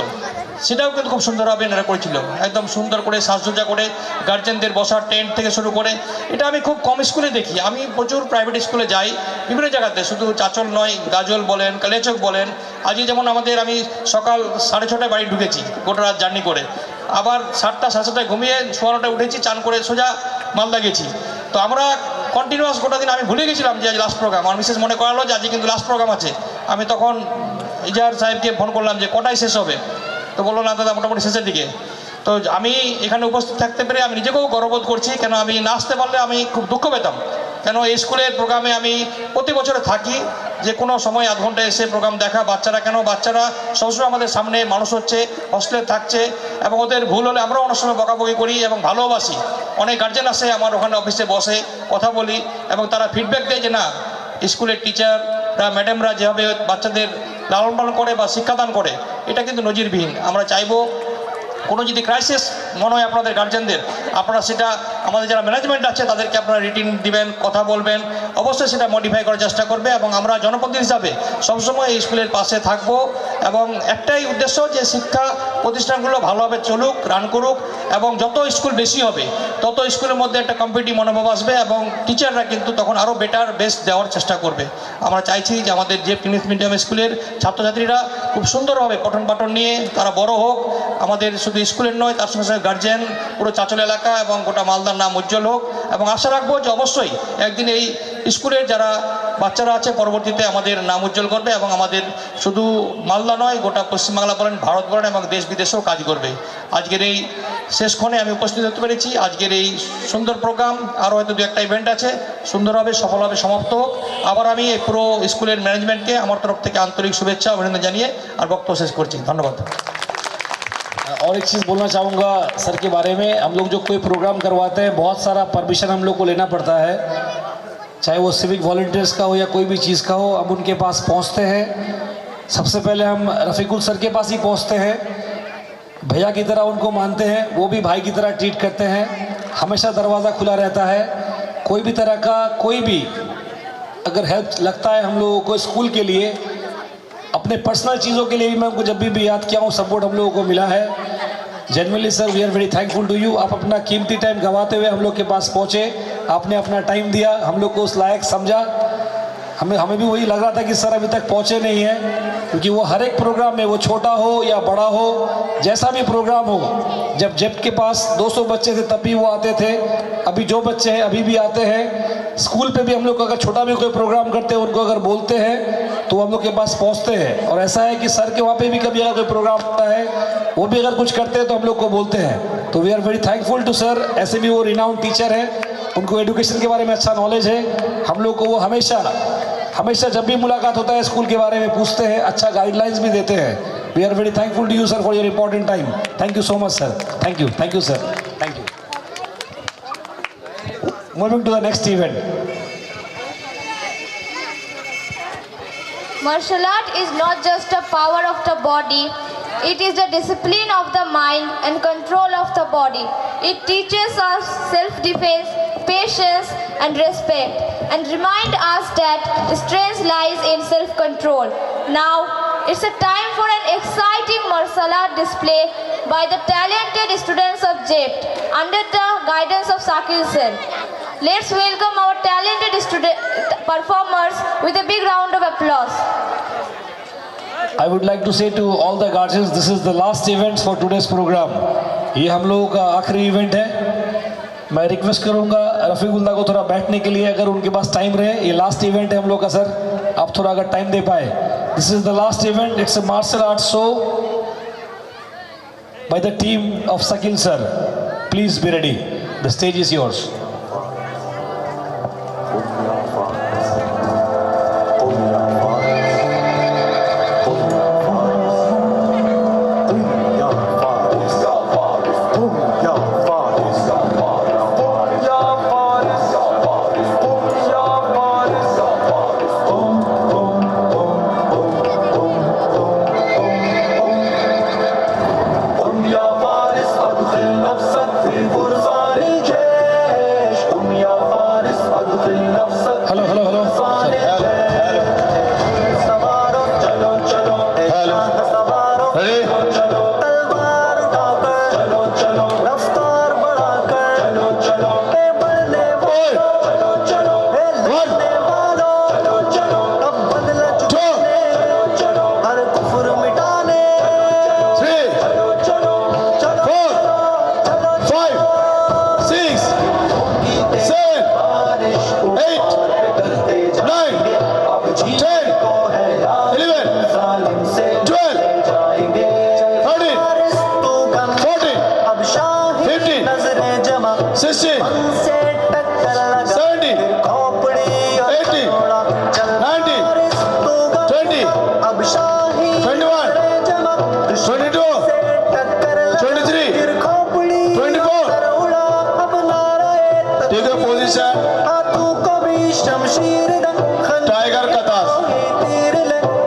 সেটাও কিন্তু খুব সুন্দরভাবে এনারা করেছিল, একদম সুন্দর করে সাজসজ্জা করে, গার্জেনদের বসার টেন্ট থেকে শুরু করে। এটা আমি খুব কম স্কুলে দেখি, আমি প্রচুর প্রাইভেট স্কুলে যাই বিভিন্ন জায়গাতে, শুধু চাঁচল নয়, গাজল বলেন, কালিয়াচক বলেন। আজকে যেমন আমাদের আমি সকাল 6:30 বাড়ি ঢুকেছি গোটা রাত জার্নি করে, আবার 7টা 7:30 ঘুমিয়ে 9:30 উঠেছি, চান করে সোজা মালদা গেছি। তো আমরা কন্টিনিউয়াস গোটা দিন আমি ভুলে গেছিলাম যে আজ লাস্ট প্রোগ্রাম, আমার মিসেস মনে করালো যে আজকে কিন্তু লাস্ট প্রোগ্রাম আছে। আমি তখন ইজাহার সাহেবকে ফোন করলাম যে কটায় শেষ হবে, তো বললো না দাদা মোটামুটি শেষের দিকে। তো আমি এখানে উপস্থিত থাকতে পেরে আমি নিজেকেও গর্ববোধ করছি, কেন আমি না আসতে পারলে আমি খুব দুঃখ পেতাম, কেন এই স্কুলের প্রোগ্রামে আমি প্রতি বছরে থাকি, যে কোনো সময় আধ ঘন্টা এসে প্রোগ্রাম দেখা। বাচ্চারা বাচ্চারা সবসময় আমাদের সামনে মানুষ হচ্ছে, হস্টেলে থাকছে, এবং ওদের ভুল হলে আমরাও অনেক সময় বকাবকি করি এবং ভালোবাসি। অনেক গার্জেন আসে আমার ওখানে অফিসে বসে কথা বলি, এবং তারা ফিডব্যাক দেয় যে না স্কুলের টিচাররা ম্যাডামরা যেভাবে বাচ্চাদের লালন পালন করে বা শিক্ষাদান করে এটা কিন্তু নজিরবিহীন। আমরা চাইবো কোনো যদি ক্রাইসিস মনে হয় আপনাদের গার্জেনদের, আপনারা সেটা আমাদের যারা ম্যানেজমেন্ট আছে তাদেরকে আপনারা রিটিন দিবেন, কথা বলবেন, অবশ্যই সেটা মডিফাই করার চেষ্টা করবে। এবং আমরা জনপ্রতিনিধি হিসাবে সবসময় এই স্কুলের পাশে থাকব এবং একটাই উদ্দেশ্য যে শিক্ষা প্রতিষ্ঠানগুলো ভালোভাবে চলুক, রান করুক, এবং যত স্কুল বেশি হবে তত স্কুলের মধ্যে একটা কম্পিটিটিভ মনোভাব আসবে এবং টিচাররা কিন্তু তখন আরও বেটার বেস্ট দেওয়ার চেষ্টা করবে। আমরা চাইছি যে আমাদের যে ইংলিশ মিডিয়াম স্কুলের ছাত্রছাত্রীরা খুব সুন্দরভাবে পঠন পাঠন নিয়ে তারা বড় হোক, আমাদের শুধু স্কুলের নয় তার সঙ্গে সঙ্গে গার্জেন, পুরো চাঁচল এলাকা এবং গোটা মালদার নাম উজ্জ্বল হোক। এবং আশা রাখবো যে অবশ্যই একদিন এই স্কুলের যারা বাচ্চারা আছে পরবর্তীতে আমাদের নাম উজ্জ্বল করবে এবং আমাদের শুধু মালদা নয় গোটা পশ্চিমবাংলা বলেন, ভারত বলেন এবং দেশ বিদেশেও কাজ করবে। আজকের এই শেষক্ষণে আমি উপস্থিত হতে পেরেছি। আজকের এই সুন্দর প্রোগ্রাম, আরও হয়তো দু একটা ইভেন্ট আছে, সুন্দরভাবে সফলভাবে সমাপ্ত হোক। আবার আমি এই পুরো স্কুলের ম্যানেজমেন্টকে আমার তরফ থেকে আন্তরিক শুভেচ্ছা অভিনন্দন জানিয়ে আর বক্তব্য শেষ করছি। ধন্যবাদ। और एक चीज़ बोलना चाहूँगा सर के बारे में, हम लोग जो कोई प्रोग्राम करवाते हैं बहुत सारा परमिशन हम लोग को लेना पड़ता है, चाहे वो सिविक वॉलंटियर्स का हो या कोई भी चीज़ का हो। हम उनके पास पहुँचते हैं, सबसे पहले हम रफ़ीकुल सर के पास ही पहुँचते हैं, भैया की तरह उनको मानते हैं, वो भी भाई की तरह ट्रीट करते हैं, हमेशा दरवाज़ा खुला रहता है। कोई भी तरह का कोई भी अगर हेल्प लगता है हम लोगों को स्कूल के लिए, अपने पर्सनल चीज़ों के लिए भी मैं उनको जब भी याद किया हूँ सपोर्ट हम लोगों को मिला है। Generally sir we are very thankful to you. आप अपना कीमती टाइम गंवाते हुए हम लोग के पास पहुँचे, आपने अपना टाइम दिया, हम लोग को उस लायक समझा। हमें भी वही लग रहा था कि सर अभी तक पहुँचे नहीं हैं, क्योंकि वो हर एक प्रोग्राम में, वो छोटा हो या बड़ा हो, जैसा भी प्रोग्राम हो, जब जेप के पास 200 बच्चे थे तब भी वो आते थे, अभी जो बच्चे हैं अभी भी आते हैं। स्कूल पे भी हम लोग अगर छोटा भी कोई प्रोग्राम करते हैं, उनको अगर बोलते हैं तो हम लोग के पास पहुंचते हैं। और ऐसा है कि सर के वहाँ पे भी कभी अगर कोई प्रोग्राम होता है, वो भी अगर कुछ करते हैं तो हम लोग को बोलते हैं। तो we are very thankful to sir. ऐसे भी वो रिनाउंड टीचर है, उनको एजुकेशन के बारे में अच्छा नॉलेज है। हम लोग को वो हमेशा जब भी मुलाकात होता है स्कूल के बारे में पूछते हैं, अच्छा गाइडलाइंस भी देते हैं। We are very thankful to you sir for your important time. Thank you so much sir. Thank you sir. Thank you. Moving to the next event. Martial art is not just a power of the body, it is the discipline of the mind and control of the body. It teaches us self-defense, patience and respect, and remind us that strength lies in self-control. Now, it's a time for an exciting martial art display by the talented students of JEPT under the guidance of Sakil sir. Let's welcome our talented performers with a big round of applause. I would like to say to all the guardians, this is the last event for today's program. ये हम लोगों का आखिरी event है। मैं request करूंगा रफ़ीकुल्ला को थोड़ा बैठने के लिए, अगर उनके पास टाइम रहे। ये लास्ट इवेंट है हम लोग का सर, आप थोड़ा अगर टाइम दे पाए। This is the last event, it's a martial art show by the team of Sakil sir. Please be ready. The stage is yours.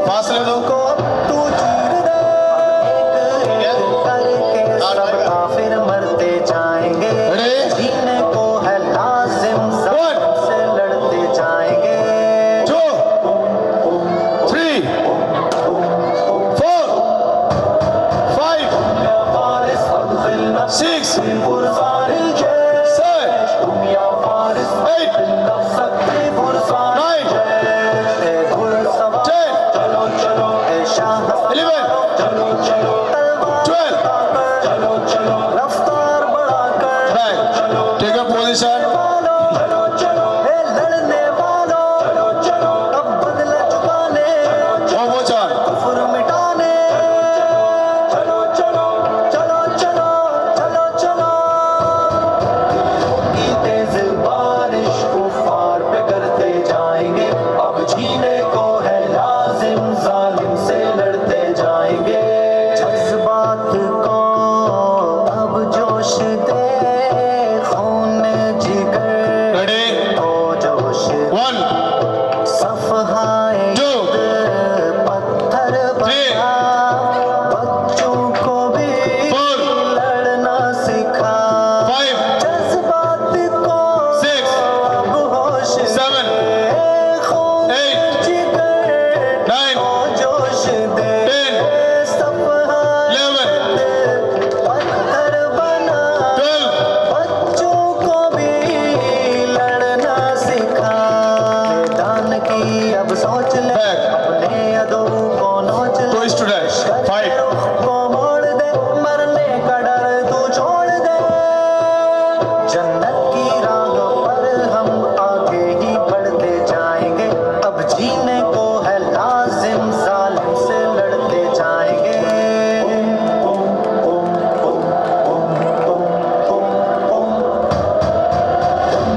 फासले दो। ए लड़ने वालों अब बदला चुकाने कुफ्र मिटाने चलो चलो चलो चलो चलो चलो की तेज बारिश कुफार पे करते जाएंगे अब जीने को है लाजिम जालिम से लड़ते जाएंगे जज्बात को अब जोश दे खून जिगर को जोश सफहाए पत्थर बना बच्चों को भी लड़ना सिखा जज्बात को अब होश दे खून जिगर को जोश दे सफहाए पत्थर बना बच्चों को भी लड़ना सिखा मैदान की अब सोच ले अपने अदों को नोच ले रुख को मोड़ दे मरने का डर तू छोड़ दे जन्नत की राह पर हम आगे ही बढ़ते जाएंगे अब जीने को है लाजिम जालिम से लड़ते जाएंगे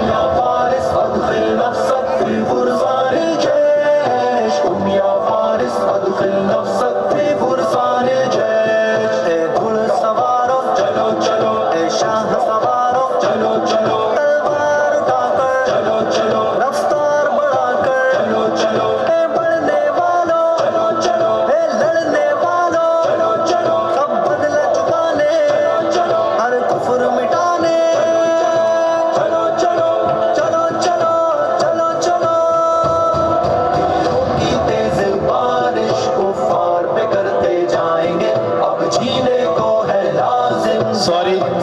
या फारिस अदखिल नफ्सक फी फुरसान जैश या फारिस अदखिल नफ्सक फी फुरसान जैश ए घुड़सवारों चलो चलो ए शाह सवारों चलो चलो तलवार उठाकर चलो चलो रफ्तार बढ़ाकर चलो चलो ए बढ़ने वालों चलो चलो ए लड़ने वालों चलो चलो सब बदला चुकाने चलो हर कुफ्र मिटाने चलो चलो चलो चलो चलो चलो की तेज बारिश कुफार पे करते जाएंगे अब जीने को है लाजिम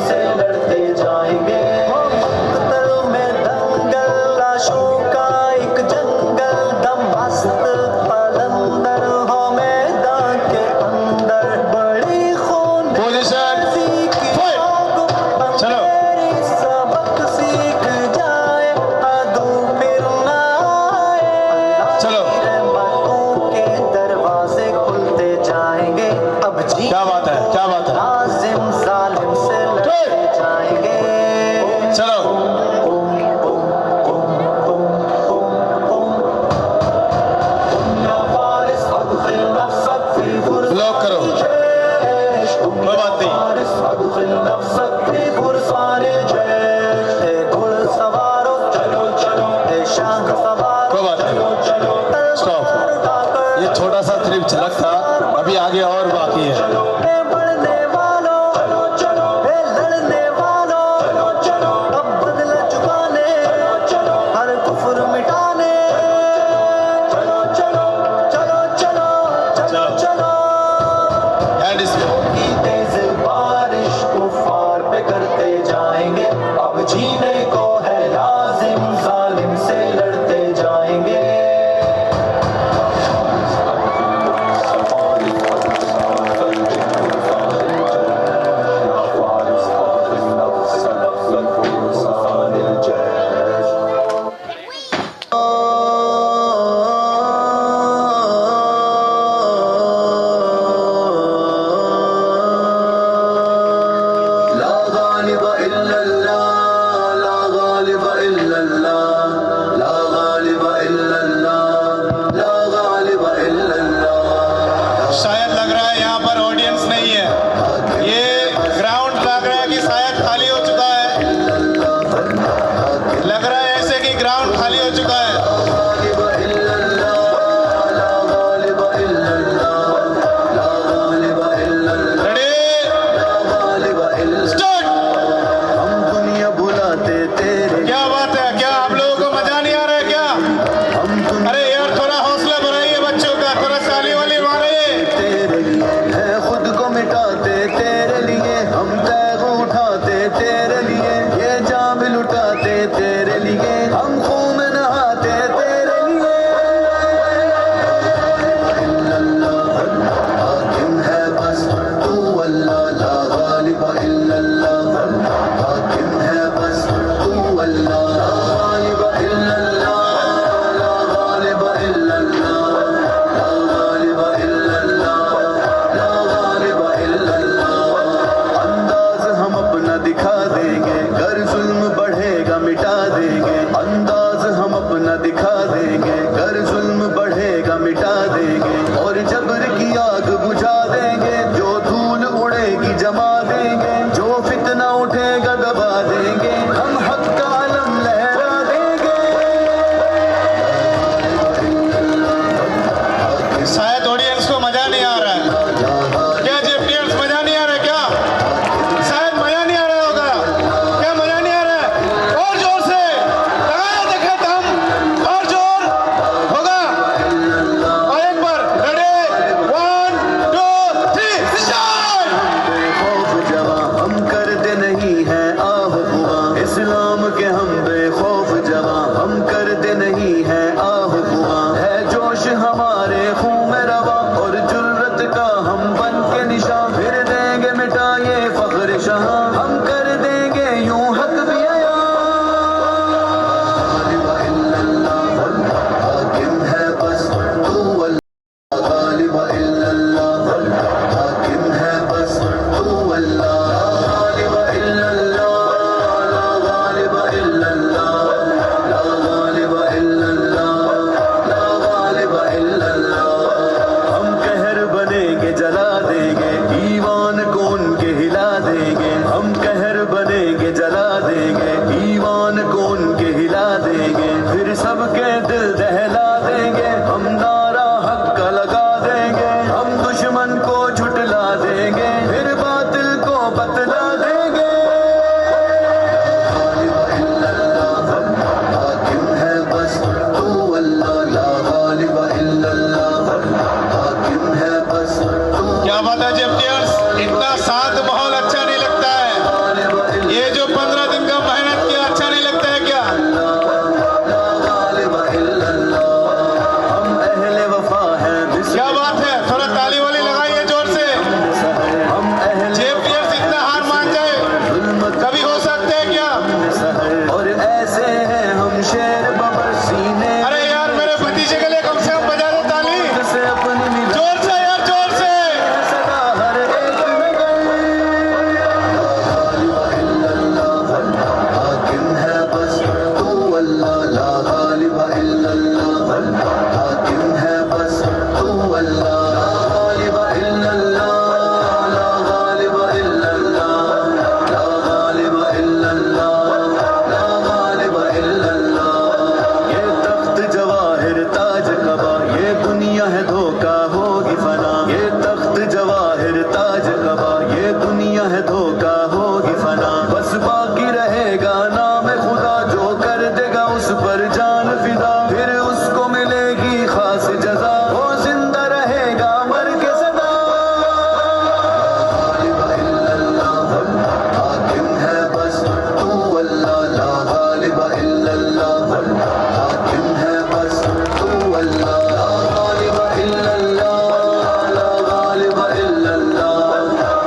से लड़ते जाएंगे मक्तल में दंगल लाशों का एक जंगल दम मस्त पलंदर हो मैदान के अंदर बड़ी खून की आग बंदेरी सबक सीख जाए अदू फिर ना आए रहमतों के दरवाजे खुलते जाएंगे अब जी क्या बात है लाजिम जालिम से लड़ते जाएंगे चलो या फारिस अदखिल नफ्सक फी ब्लॉक करो कोई बात नहीं फारिस अदखिल नफ्सक फी फुरसान जैश ए घुड़सवारों चलो चलो ए शाह सवारों कोई बात नहीं चलो स्टॉप ये छोटा सा सिर्फ झलक था अभी आगे और बाकी है ए बढ़ने वालों चलो चलो ए लड़ने वालों चलो चलो अब बदला चुकाने चलो हर कुफ्र मिटाने चलो चलो चलो चलो चलो चलो हैंड इसमें की तेज बारिश कुफार पे करते जाएंगे अब जीने को है लाजिम जालिम से लड़ते जाएंगे ला गालिब इल्लल्लाह ला गालिब इल्लल्लाह ला गालिब इल्लल्लाह ला गालिब इल्लल्लाह शायद लग रहा है यहाँ पर ऑडियंस नहीं है ये ग्राउंड लग रहा है कि शायद खाली हो चुका है लग रहा है ऐसे कि ग्राउंड खाली हो चुका है गालिब इल्लल्लाह ला गालिब इल्लल्लाह ला गालिब इल्लल्लाह रेडी ला गालिब इल्लल्लाह स्टार्ट हम दुनिया भुलाते तेरे क्या बात है क्या आप लोगों को मजा नहीं आ रहा है क्या हम दुनिया अरे यार थोड़ा हौसला बढ़ाइए बच्चों का थोड़ा ताली वाली मारिए तेरे लिए है खुद को मिटाते तेरे लिए हम तैग उठाते तेरे लिए ये जान भी लुटाते तेरे लिए हम खून में नहाते तेरे देंगे, कर जुल्म बढ़ेगा मिटा देंगे, और जबर की आग बुझा देंगे, जो धूल उड़ेगी जमा देंगे, जो फितना उठेगा दबा देंगे, हम हक का आलम लहरा देंगे। शायद ऑडियंस को मजा नहीं आ रहा है, क्या जेपीएल्स मजा नहीं आ रहा है? क्या शायद मजा नहीं आ रहा होगा? क्या मजा नहीं आ रहा है? और जोर से लगाया देखे दम, और जोर होगा। और एक बार रेडी, 1 2 3 स्टार्ट। बेखौफ जवां हम करते नहीं हैं आह हुआ, इस्लाम के हम बेखौफ जवां हम करते नहीं हैं आह हुआ, है जोश हमारे खून में रवा, और जुर्रत का हम बन के निशान, फिर देंगे मिटा ये फख्र शहां, हम कर देंगे यूं हक भी आया। हाकिम है बस तू अल्लाह, गालिब इल्लल्लाह, हाकिम है बस तू अल्लाह, गालिब इल्लल्लाह, ला गालिब इल्लल्लाह, ला गालिब इल्लल्लाह, ला गालिब इल्लल्लाह। हम कहर बनेंगे जला देंगे, ईमान को उनके हिला देंगे, हम कहर बनेंगे जला देंगे, ईमान को उनके हिला देंगे, फिर सबके दिल दहला देंगे, हम नारा हक का लगा देंगे, हम दुश्मन को झुटला देंगे, फिर बातिल को बतला देंगे। हाकिम है बस तू अल्लाह, ला गालिब इल्लल्लाह, हाकिम है बस तू। क्या बात है जेपीएल्स, इतना शांत माहौल अच्छा नहीं लगता है? ये जो 15 दिन का मेहनत किया अच्छा नहीं लगता है क्या? हम अहले वफा हैं, क्या बात है, थोड़ा ताली वाली लगाइए जोर से। हम अहले जेपीएल्स इतना हार मान जाए कभी हो सकते हैं क्या? और ऐसे हैं हम शेर बबर सीने अरे यार मेरे भतीजे के लिए कम से कम बजा दो ताली से अपनी मिला जोर से यार, जोर से। सदा हर एक नगर। हाकिम है बस तू अल्लाह, ला गालिब इल्लल्लाह, हाकिम है बस तू अल्लाह, ला गालिब इल्लल्लाह, ला गालिब इल्लल्लाह, ला गालिब इल्लल्लाह, ला गालिब इल्लल्लाह। ये तख्त जवाहिर ताज कबा, ये दुनिया है धोखा होगी फना, ये तख्त जवाहिर ताज कबा, ये दुनिया है धोखा होगी फना, बस बाकी रहेगा नाम खुदा, जो कर देगा उस पर जान फिदा, फिर उसको मिलेगी खास जजा, वो जिंदा रहेगा मर के सदा। हाकिम है बस तू अल्लाह, ला गालिब इल्लल्लाह, हाकिम है बस तू अल्लाह, ला गालिब इल्लल्लाह, ला गालिब इल्लल्लाह,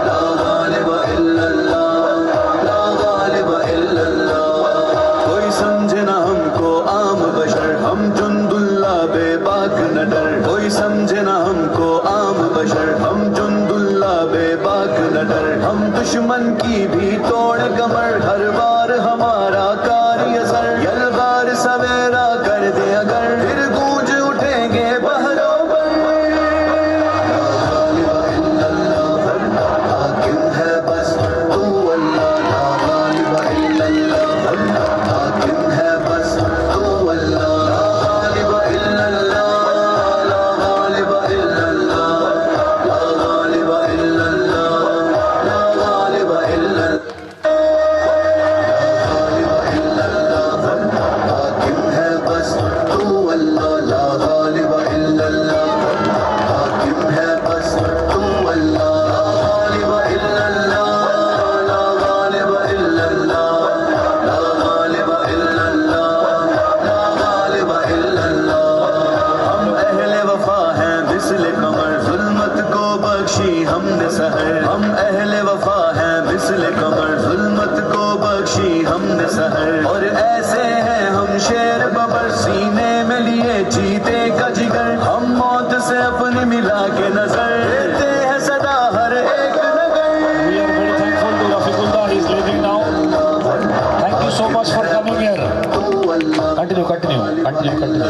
ला गालिब इल्लल्लाह, ला गालिब इल्लल्लाह। कोई समझे ना हमको आम बशर, हम जुंदुल्ला बेबाक न डर, कोई समझे ना हमको आम बशर, हम जुंदुल्ला बेबाक न डर, हम दुश्मन की भी तोड़ कमर, हर बार हमारा कार्य सर, यलगार सवेरा कर दे अगर, फिर गूंज उठेंगे बहरों पर। हाकिम है बस तू अल्लाह, ला गालिब इल्लल्लाह, हाकिम है बस तू अल्लाह, ला गालिब इल्लल्लाह, ला गालिब इल्लल्लाह, ला गालिब इल्लल्लाह, ला गालिब इल्लल्लाह। हाकिम है कंटिन्यू कंटिन्यू कंटिन्यू कंटिन्यू।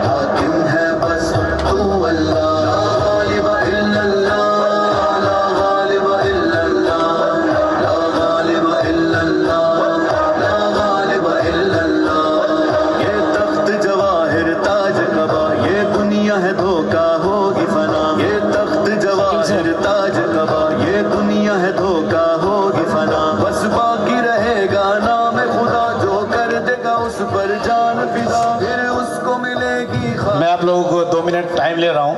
हाकिम है बस तू अल्लाह, ला गालिब इल्लल्लाह, ला गालिब इल्लल्लाह, ला गालिब इल्लल्लाह, ला गालिब इल्लल्लाह। ये तख्त जवाहिर ताज कबा, ये दुनिया है धोखा होगी फना। ये तख्त जवाहिर ताज कबा, ये दुनिया है धोखा होगी फना। बस बाकी रहेगा नाम खुदा, जो कर देगा उस पर जान फिदा, फिर उसको मिलेगी। मैं आप लोगों को 2 मिनट टाइम ले रहा हूँ।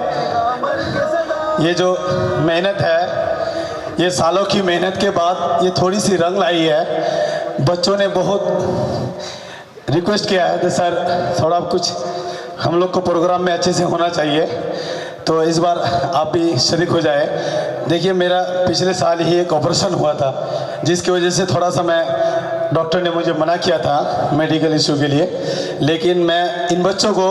ये जो मेहनत है, ये सालों की मेहनत के बाद ये थोड़ी सी रंग लाई है। बच्चों ने बहुत रिक्वेस्ट किया है कि सर थोड़ा कुछ हम लोग को प्रोग्राम में अच्छे से होना चाहिए, तो इस बार आप भी शरीक हो जाए। देखिए मेरा पिछले साल ही एक ऑपरेशन हुआ था, जिसकी वजह से थोड़ा सा डॉक्टर ने मुझे मना किया था मेडिकल इशू के लिए, लेकिन मैं इन बच्चों को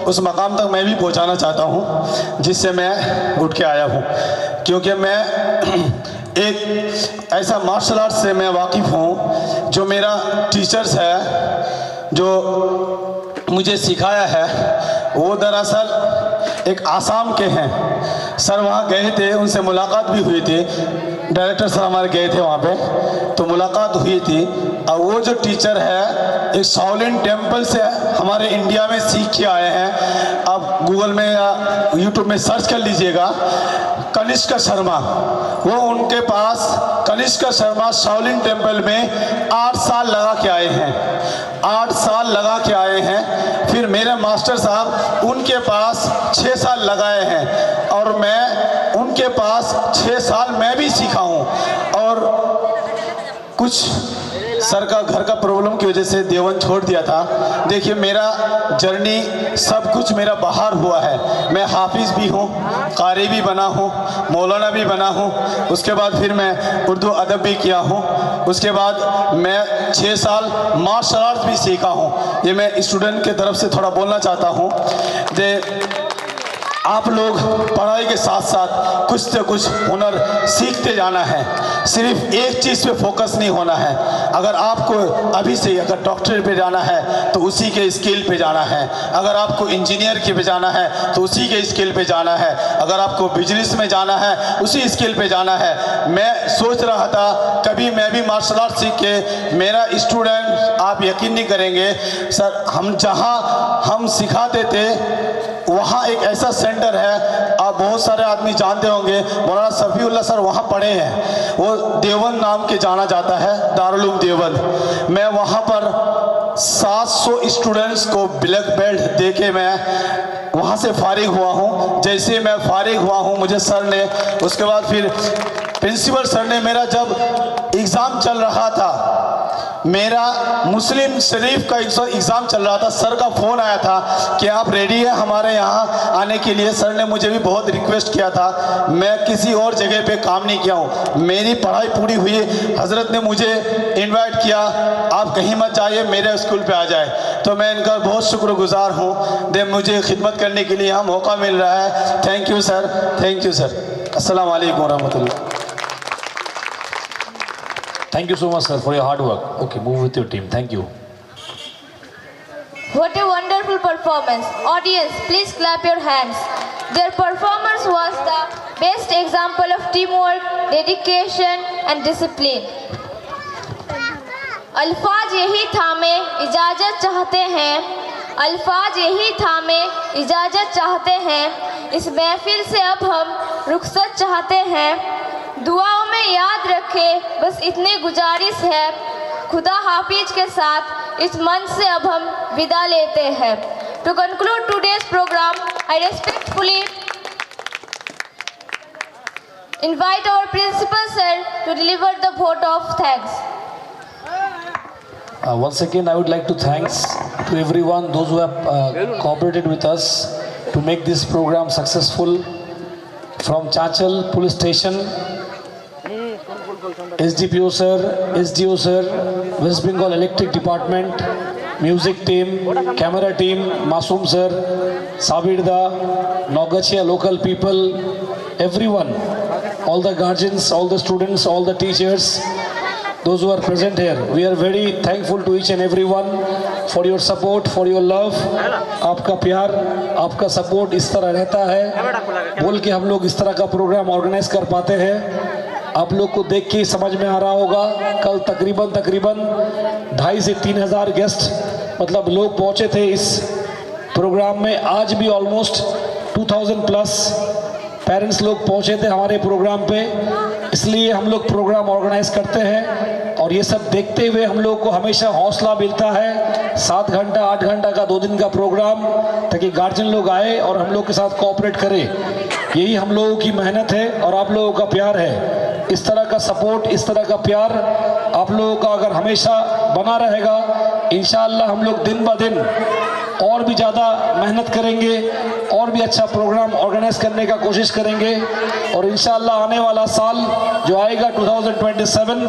उस मकाम तक मैं भी पहुंचाना चाहता हूं जिससे मैं उठ के आया हूं। क्योंकि मैं एक ऐसा मार्शल आर्ट से मैं वाकिफ़ हूं, जो मेरा टीचर्स है जो मुझे सिखाया है, वो दरअसल एक आसाम के हैं। सर वहाँ गए थे, उनसे मुलाकात भी हुई थी, डायरेक्टर सर हमारे गए थे वहाँ पे, तो मुलाकात हुई थी। और वो जो टीचर है एक शाओलिन टेम्पल से हमारे इंडिया में सीख के आए हैं। आप गूगल में या यूट्यूब में सर्च कर लीजिएगा, कनिष्क शर्मा। वो उनके पास कनिष्क शर्मा शाओलिन टेम्पल में 8 साल लगा के आए हैं, 8 साल लगा के आए हैं। फिर मेरे मास्टर साहब उनके पास 6 साल लगाए हैं, और मैं उनके पास 6 साल मैं भी सीखा हूँ। और कुछ सर का घर का प्रॉब्लम की वजह से देवन छोड़ दिया था। देखिए मेरा जर्नी सब कुछ मेरा बाहर हुआ है। मैं हाफिज़ भी हूँ, कारी भी बना हूँ, मौलाना भी बना हूँ। उसके बाद फिर मैं उर्दू अदब भी किया हूँ। उसके बाद मैं 6 साल मार्शल आर्ट्स भी सीखा हूँ। ये मैं स्टूडेंट के तरफ से थोड़ा बोलना चाहता हूँ। आप लोग पढ़ाई के साथ साथ कुछ से कुछ हुनर सीखते जाना है, सिर्फ एक चीज़ पे फोकस नहीं होना है। अगर आपको अभी से अगर डॉक्टर पे जाना है तो उसी के स्किल पे जाना है, अगर आपको इंजीनियर के पे जाना है तो उसी के स्किल पे जाना है, अगर आपको बिजनेस में जाना है उसी स्किल पे जाना है। मैं सोच रहा था कभी मैं भी मार्शल आर्ट सीख के मेरा स्टूडेंट, आप यकीन नहीं करेंगे सर, हम जहाँ हम सिखाते थे वहाँ एक ऐसा सेंटर है, आप बहुत सारे आदमी जानते होंगे, मौलाना सफ़ीउल्लाह सर वहाँ पढ़े हैं। वो देवबंद नाम के जाना जाता है, दारुल उलूम देवबंद। मैं वहाँ पर 700 स्टूडेंट्स को ब्लैक बेल्ट दे के मैं वहाँ से फारिग हुआ हूँ। जैसे मैं फारिग हुआ हूँ मुझे सर ने, उसके बाद फिर प्रिंसिपल सर ने, मेरा जब एग्ज़ाम चल रहा था, मेरा मुस्लिम शरीफ का एग्ज़ाम चल रहा था, सर का फ़ोन आया था कि आप रेडी हैं हमारे यहाँ आने के लिए। सर ने मुझे भी बहुत रिक्वेस्ट किया था, मैं किसी और जगह पे काम नहीं किया हूँ, मेरी पढ़ाई पूरी हुई, हज़रत ने मुझे इनवाइट किया आप कहीं मत जाइए, मेरे स्कूल पे आ जाए। तो मैं इनका बहुत शुक्रगुजार हूँ दे मुझे खिदमत करने के लिए यहाँ मौका मिल रहा है। Thank you sir, thank you sir. अस्सलाम वालेकुम रहमतुल्लाह। Thank you so much, sir, for your hard work. Okay, move with your team. Thank you. What a wonderful performance. Audience, please clap your hands. Their performance was the best example of teamwork, dedication and discipline. अल्फाज यही थामे इजाज़त चाहते हैं, अल्फाज यही थामे इजाज़त चाहते हैं, इस महफिल से अब हम रुखसत चाहते हैं। दुआओं में याद रखें बस इतनी गुजारिश है, खुदा हाफिज के साथ इस मंच से अब हम विदा लेते हैं। To conclude today's program, I respectfully invite our principal sir to deliver the vote of thanks. Once again, I would like to thanks to everyone, those who have cooperated with us to make this program successful. From Chachal Police Station, SDPO sir, SDO sir, West Bengal Electric Department, music team, camera team, Masoom sir, Sabirda, Nogachia local people, everyone, all the guardians, all the students, all the teachers, those who are present here. We are very thankful to each and everyone for your support, for your love. आपका प्यार, आपका support इस तरह रहता है बोल के हम लोग इस तरह का प्रोग्राम ऑर्गेनाइज कर पाते हैं। आप लोग को देख के समझ में आ रहा होगा, कल तकरीबन 2,500 से 3,000 गेस्ट मतलब लोग पहुंचे थे इस प्रोग्राम में। आज भी ऑलमोस्ट 2,000 प्लस पेरेंट्स लोग पहुंचे थे हमारे प्रोग्राम पे। इसलिए हम लोग प्रोग्राम ऑर्गेनाइज करते हैं और ये सब देखते हुए हम लोग को हमेशा हौसला मिलता है। 7 घंटा 8 घंटा का 2 दिन का प्रोग्राम, ताकि गार्जियन लोग आए और हम लोग के साथ कोऑपरेट करें। यही हम लोगों की मेहनत है और आप लोगों का प्यार है। इस तरह का सपोर्ट, इस तरह का प्यार आप लोगों का अगर हमेशा बना रहेगा, इंशाअल्लाह हम लोग दिन ब दिन और भी ज़्यादा मेहनत करेंगे और भी अच्छा प्रोग्राम ऑर्गेनाइज करने का कोशिश करेंगे। और इंशाअल्लाह आने वाला साल जो आएगा 2027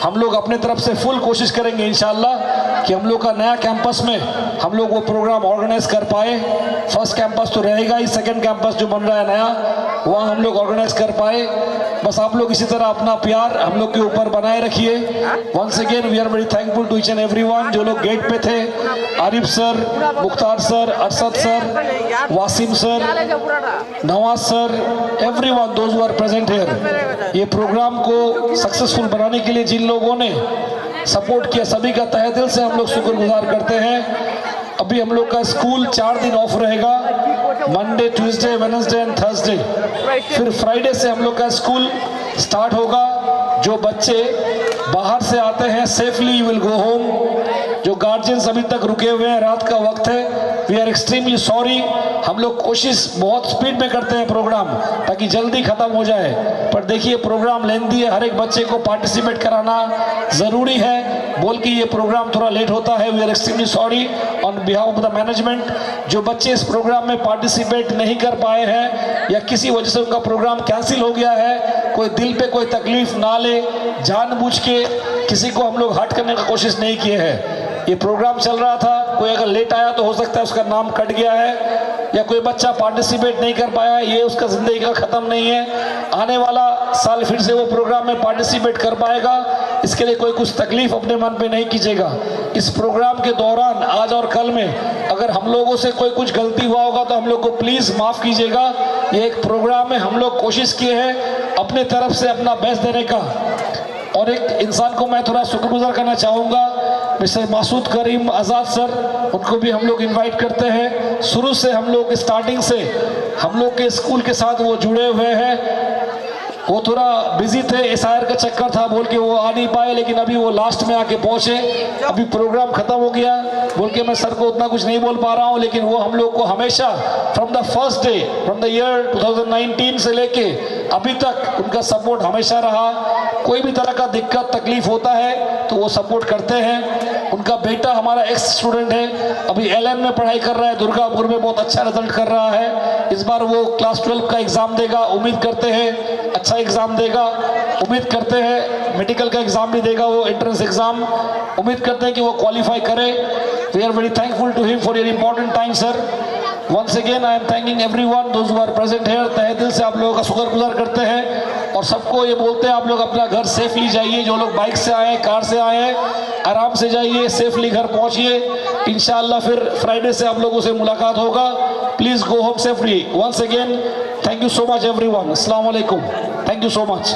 हम लोग अपने तरफ से फुल कोशिश करेंगे इंशाअल्लाह कि हम लोग का नया कैंपस में हम लोग वो प्रोग्राम ऑर्गेनाइज कर पाए। फर्स्ट कैंपस तो रहेगा ही, सेकंड कैंपस जो बन रहा है नया, वहाँ हम लोग ऑर्गेनाइज कर पाए। बस आप लोग इसी तरह अपना प्यार हम लोग के ऊपर बनाए रखिए। Once again we are very thankful to each and everyone जो लोग गेट पे थे, Arif sir, Mukhtar sir, Arshad sir, Wasim sir, Nawaz sir, everyone those who are present here. ये प्रोग्राम को सक्सेसफुल बनाने के लिए जिन लोगों ने सपोर्ट किया, सभी का तहे दिल से हम लोग शुक्रगुजार करते हैं। अभी हम लोग का स्कूल 4 दिन ऑफ रहेगा, Monday, Tuesday, Wednesday and Thursday. फिर फ्राइडे से हम लोग का स्कूल स्टार्ट होगा। जो बच्चे बाहर से आते हैं safely you will go home. जो गार्जियंस अभी तक रुके हुए हैं, रात का वक्त है, वी आर एक्सट्रीमली सॉरी। हम लोग कोशिश बहुत स्पीड में करते हैं प्रोग्राम ताकि जल्दी ख़त्म हो जाए, पर देखिए प्रोग्राम लेंदी है, हर एक बच्चे को पार्टिसिपेट कराना ज़रूरी है बोल के ये प्रोग्राम थोड़ा लेट होता है। We are extremely sorry on behalf of the management. जो बच्चे इस प्रोग्राम में पार्टिसिपेट नहीं कर पाए हैं या किसी वजह से उनका प्रोग्राम कैंसिल हो गया है, कोई दिल पे कोई तकलीफ ना ले, जानबूझ के किसी को हम लोग हर्ट करने की कोशिश नहीं किए हैं। ये प्रोग्राम चल रहा था, कोई अगर लेट आया तो हो सकता है उसका नाम कट गया है या कोई बच्चा पार्टिसिपेट नहीं कर पाया, ये उसका ज़िंदगी का ख़त्म नहीं है। आने वाला साल फिर से वो प्रोग्राम में पार्टिसिपेट कर पाएगा, इसके लिए कोई कुछ तकलीफ अपने मन पे नहीं कीजिएगा। इस प्रोग्राम के दौरान आज और कल में अगर हम लोगों से कोई कुछ गलती हुआ होगा तो हम लोग को प्लीज़ माफ़ कीजिएगा। ये एक प्रोग्राम में हम लोग कोशिश किए हैं अपने तरफ से अपना बेस्ट देने का। और एक इंसान को मैं थोड़ा शुक्रगुजार करना चाहूँगा, मिस्टर मासूद करीम आज़ाद सर, उनको भी हम लोग इनवाइट करते हैं। शुरू से हम लोग स्टार्टिंग से हम लोग के स्कूल के साथ वो जुड़े हुए हैं। वो थोड़ा बिजी थे, एसआईआर का चक्कर था बोल के वो आ नहीं पाए, लेकिन अभी वो लास्ट में आके पहुँचे। अभी प्रोग्राम ख़त्म हो गया बोल के मैं सर को उतना कुछ नहीं बोल पा रहा हूँ, लेकिन वो हम लोग को हमेशा from the first day from the year 2019 से लेके अभी तक उनका सपोर्ट हमेशा रहा। कोई भी तरह का दिक्कत तकलीफ होता है तो वो सपोर्ट करते हैं। उनका बेटा हमारा एक्स स्टूडेंट है, अभी LN में पढ़ाई कर रहा है, दुर्गापुर में बहुत अच्छा रिजल्ट कर रहा है। इस बार वो क्लास 12 का एग्ज़ाम देगा, उम्मीद करते हैं अच्छा एग्ज़ाम देगा। उम्मीद करते हैं मेडिकल का एग्ज़ाम भी देगा, वो एंट्रेंस एग्ज़ाम। उम्मीद करते हैं कि वो क्वालिफाई करे। We are very thankful to him for your important time sir. Once again I am thanking everyone those who are present here. तहे दिल से आप लोगों का शुक्रगुजार करते हैं और सबको ये बोलते हैं आप लोग अपना घर सेफली जाइए। जो लोग बाइक से आए, कार से आए, आराम से जाइए, सेफली घर पहुंचिए। इंशाअल्लाह फिर फ्राइडे से आप लोगों से मुलाकात होगा। Please go home safely. Once again thank you so much everyone. अस्सलाम वालेकुम, thank you so much.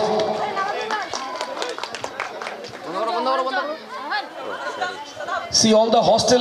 See all the hostel